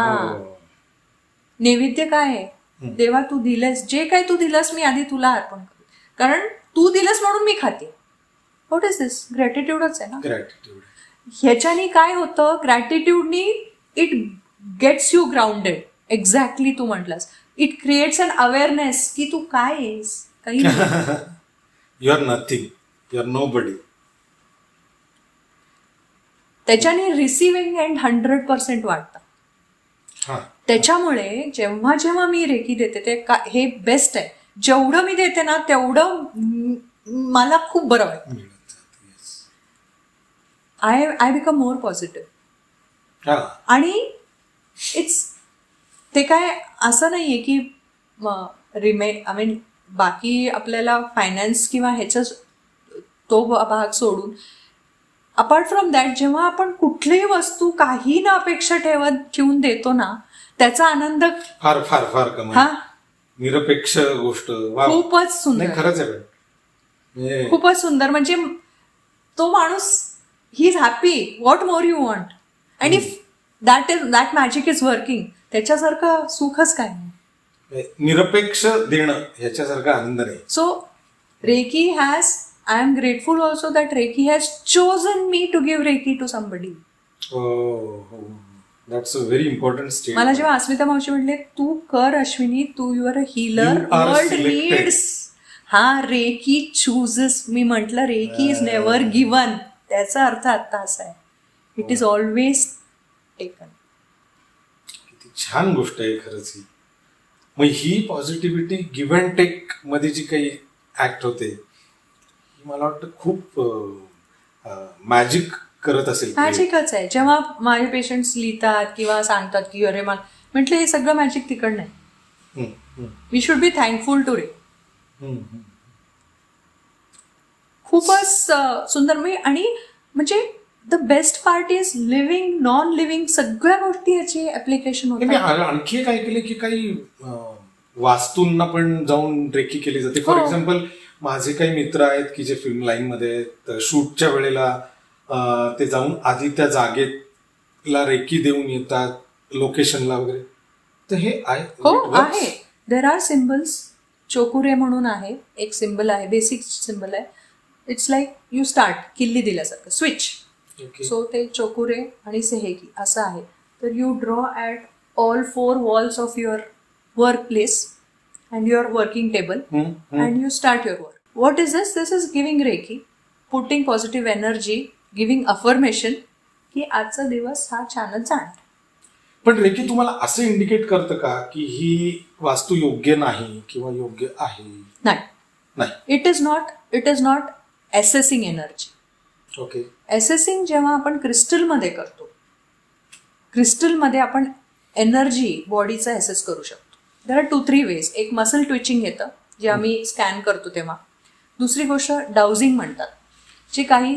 नैवेद्य काय आहे, देवा तू दिलंस, जे काय तू दिलंस मी आधी तुला अर्पण करते, कारण तू दिलंस म्हणून मी खाते. व्हॉट इज दिस? ग्रॅटिट्यूडच आहे ना. ग्रॅटिट्यूड. ह्याच्यानी काय होतं, ग्रॅटिट्यूडनी it gets you grounded. Exactly तू म्हटलास, इट क्रिएट्स अन अवेअरनेस की तू काय आहेस, काही you are nothing, you are nobody. त्याच्याने रिसिव्हिंग एंड 100% वाढतं. त्याच्यामुळे जेव्हा जेव्हा मी रेकी देते ते हे बेस्ट आहे. जेवढं मी देते ना तेवढं मला खूप बरं वाटतं. I become more positive. आणि इट्स ते काय असं नाहीये की आय मीन बाकी आपल्याला फायनान्स किंवा ह्याचा तो भाग सोडून अपार्ट फ्रॉम दॅट जेव्हा आपण कुठलीही वस्तू काही न अपेक्षा ठेवून देतो ना त्याचा आनंद फार फार फार कमी. हा, निरपेक्ष गोष्ट खूपच सुंदर. खरंच आहे, खूपच सुंदर. म्हणजे तो माणूस he is happy, what more you want. And if that magic is working, त्याच्यासारखं सुखच काय नाही. निरपेक्ष देणं ह्याच्यासारखा आनंद नाही. So Reiki has, I am grateful also that Reiki has chosen me to give Reiki to somebody. Oh, that's a very important statement. मला जेव्हा अस्मिता मावशी म्हटले तू कर अश्विनी, तू you are a healer, world needs. हा, रेकी चूजेस. मी म्हटलं रेकी इज नेव्हर गिवन. त्याचा अर्थ आता असा आहे, इट इज ऑलवेज टेकन. किती छान गोष्ट आहे खरंच ही. मग ही पॉझिटिव्हिटी गिव्ह अँड टेक मध्ये जी काही ऍक्ट होते मला वाटतं खूप मॅजिक करत असेल. मॅजिकच आहे. जेव्हा माझे पेशंट्स लिहितात किंवा सांगतात की अरे मला म्हटलं हे सगळं मॅजिक तिकडनं आहे. We should be thankful to ray. खूपच सुंदर. मी आणि म्हणजे the best part is living, non living सगळ्या गोष्टी याची ऍप्लिकेशन होते. आणखी एक ऐकले की काही वास्तूंना पण जाऊन रेकी केली जाते. फॉर एक्झाम्पल माझे काही मित्र आहेत की जे फिल्म लाईन मध्ये शूटच्या वेळेला ते जाऊन आधी त्या जागेला रेकी देऊन येतात, लोकेशनला वगैरे. तर हे आहे. There are symbols. चोकुरे म्हणून आहे एक सिम्बल आहे, बेसिक सिम्बल आहे. इट्स लाईक यू स्टार्ट किल्ली दिल्यासारखं स्विच. सो ते चोकुरे आणि सेहेकी असं आहे. तर you draw at all 4 walls of your work place and your working table and you start your work. What is this? This is giving Reiki, putting positive energy, giving affirmation की आजचा दिवस हा छानच जाणार. पण रेकी तुम्हाला असं indicate करतं का की ही वास्तू योग्य नाही किंवा योग्य आहे? नाही. It is not assessing energy. Okay. Assessing जेव्हा आपण क्रिस्टलमध्ये करतो, क्रिस्टलमध्ये आपण एनर्जी बॉडीचा असेस करू शकतो. There are 2-3 ways. एक मसल ट्विचिंग येतं जे आम्ही स्कॅन करतो तेव्हा. दुसरी गोष्ट डाउजिंग म्हणतात, जे काही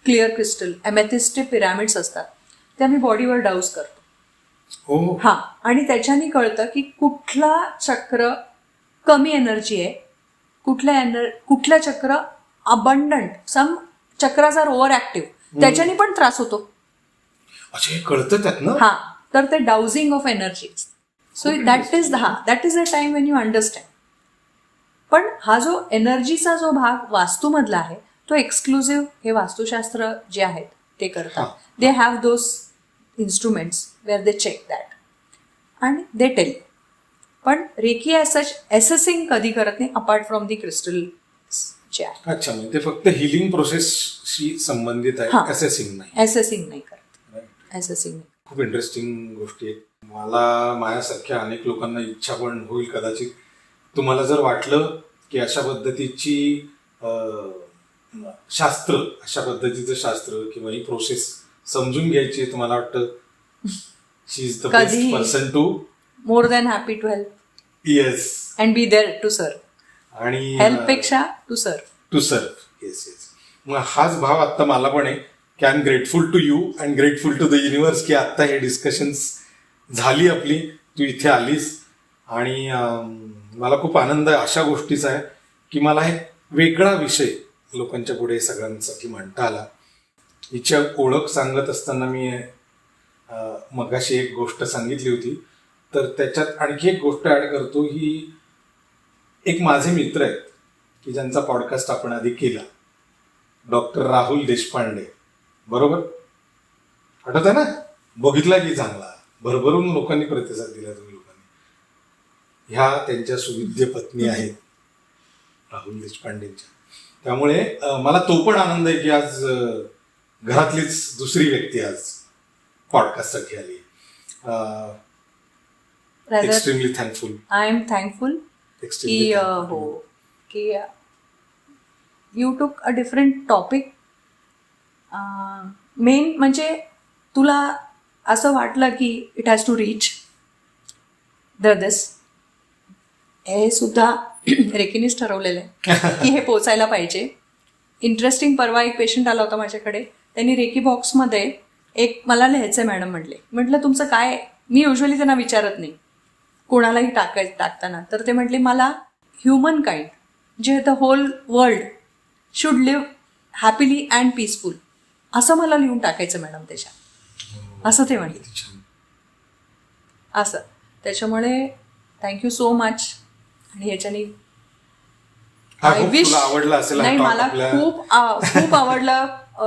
क्लिअर क्रिस्टल एमेथिस्टचे पिरॅमिड्स असतात ते आम्ही बॉडीवर डाऊज करतो. हा, आणि त्याच्याने कळतं की कुठला चक्र कमी एनर्जी आहे, कुठल्या चक्र अबंडंट. सम चक्रास आर ओव्हर ऍक्टिव्ह, त्याच्याने पण त्रास होतो. कळतं त्यातनं. हा, तर ते dowsing of energy. So that is the time Wien you understand. पण हा जो एनर्जीचा जो भाग वास्तूमधला आहे तो एक्सक्लुझिव्ह हे वास्तुशास्त्र जे आहेत ते करतात. They have those instruments where they check that and they tell. पण रेकी ॲज सच असेसिंग कधी करत नाही अपार्ट फ्रॉम दी क्रिस्टल जे आहे. अच्छा, म्हणजे ते फक्त हिलिंग प्रोसेसशी संबंधित आहे, असेसिंग नाही करत. असेसिंग नाही. खूप इंटरेस्टिंग गोष्टी आहेत. मला माझ्यासारख्या अनेक लोकांना इच्छा पण होईल कदाचित. तुम्हाला जर वाटलं की अशा पद्धतीची अशा पद्धतीचं शास्त्र किंवा ही प्रोसेस समजून घ्यायची, तुम्हाला वाटतं she is the best person to, more than happy to help. Yes. And be there to serve. आणि हेल्प पेक्षा टू सर्व. येस. मग हाच भाव आता मला पण आहे की I am grateful to you and grateful to the universe की आत्ता हे डिस्कशन्स झाली आपली, तू इथे आलीस. आणि मला खूप आनंद आहे अशा गोष्टीचा आहे की मला हे वेगळा विषय लोकांच्या पुढे सगळ्यांसाठी म्हणता आला. हिची ओळख सांगत असताना मी मगाशी एक गोष्ट सांगितली होती, तर त्याच्यात आणखी एक गोष्ट ऍड करतो. ही एक माझे मित्र आहेत की ज्यांचा पॉडकास्ट आपण आधी केला, डॉक्टर राहुल देशपांडे, बरोबर आठवत आहे ना? बघितला की चांगला, भरभरून लोकांनी प्रतिसाद दिला. तुम्ही लोकांनी ह्या त्यांच्या सुविद्य पत्नी आहेत राहुल देशपांडेंच्या. त्यामुळे मला तो पण आनंद आहे की आज घरातलीच दुसरी व्यक्ती आज पॉडकास्टसाठी आली. Extremely thankful. I am thankful की हो की you took a different topic. Main म्हणजे तुला असं वाटलं की इट हॅज टू रीच दिस. हे सुद्धा रेकीनेच ठरवलेलं आहे की हे पोचायला पाहिजे. इंटरेस्टिंग, परवा एक पेशंट आला होता माझ्याकडे, त्यांनी रेकी बॉक्समध्ये एक मला लिहायचं आहे मॅडम म्हटलं तुमचं काय. मी युजली त्यांना विचारत नाही कोणालाही टाकताना, तर ते म्हटले मला ह्युमन काइंड जे the whole world should live happily and peaceful असं मला लिहून टाकायचं मॅडम त्याच्यात, असं ते म्हटले. असं त्याच्यामुळे थँक्यू सो मच. आणि ह्याच्याने नाही, मला खूप आवडलं,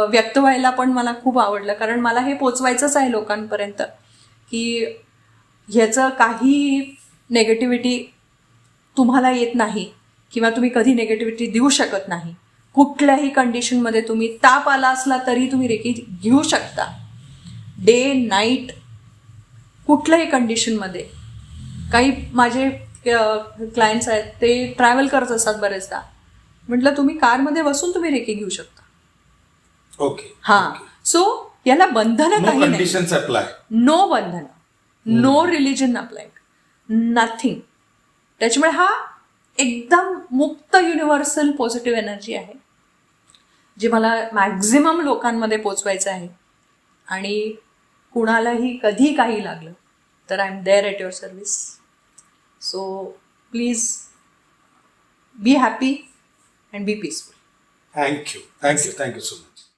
व्यक्त व्हायला पण मला खूप आवडलं, कारण मला हे पोचवायचंच आहे लोकांपर्यंत की ह्याचं काही नेगेटिव्हिटी तुम्हाला येत नाही किंवा तुम्ही कधी नेगेटिव्हिटी देऊ शकत नाही. कुठल्याही कंडिशनमध्ये तुम्ही ताप आला असला तरी तुम्ही रेकी घेऊ शकता, डे नाईट कुठल्याही कंडिशनमध्ये. काही माझे क्लायंट्स आहेत ते ट्रॅव्हल करत असतात बरेचदा, म्हटलं तुम्ही कारमध्ये बसून तुम्ही रेकी घेऊ शकता. ओके. हां, सो याला बंधनं काही नाही, नो बंधन, नो रिलिजन अप्लाइड, नथिंग. त्याच्यामुळे हा एकदम मुक्त युनिव्हर्सल पॉझिटिव्ह एनर्जी आहे जी मला मॅक्झिमम लोकांमध्ये पोचवायचं आहे. आणि कुणालाही कधी काही लागलं तर I am there at your service. So please be happy and be peaceful. Thank you so much.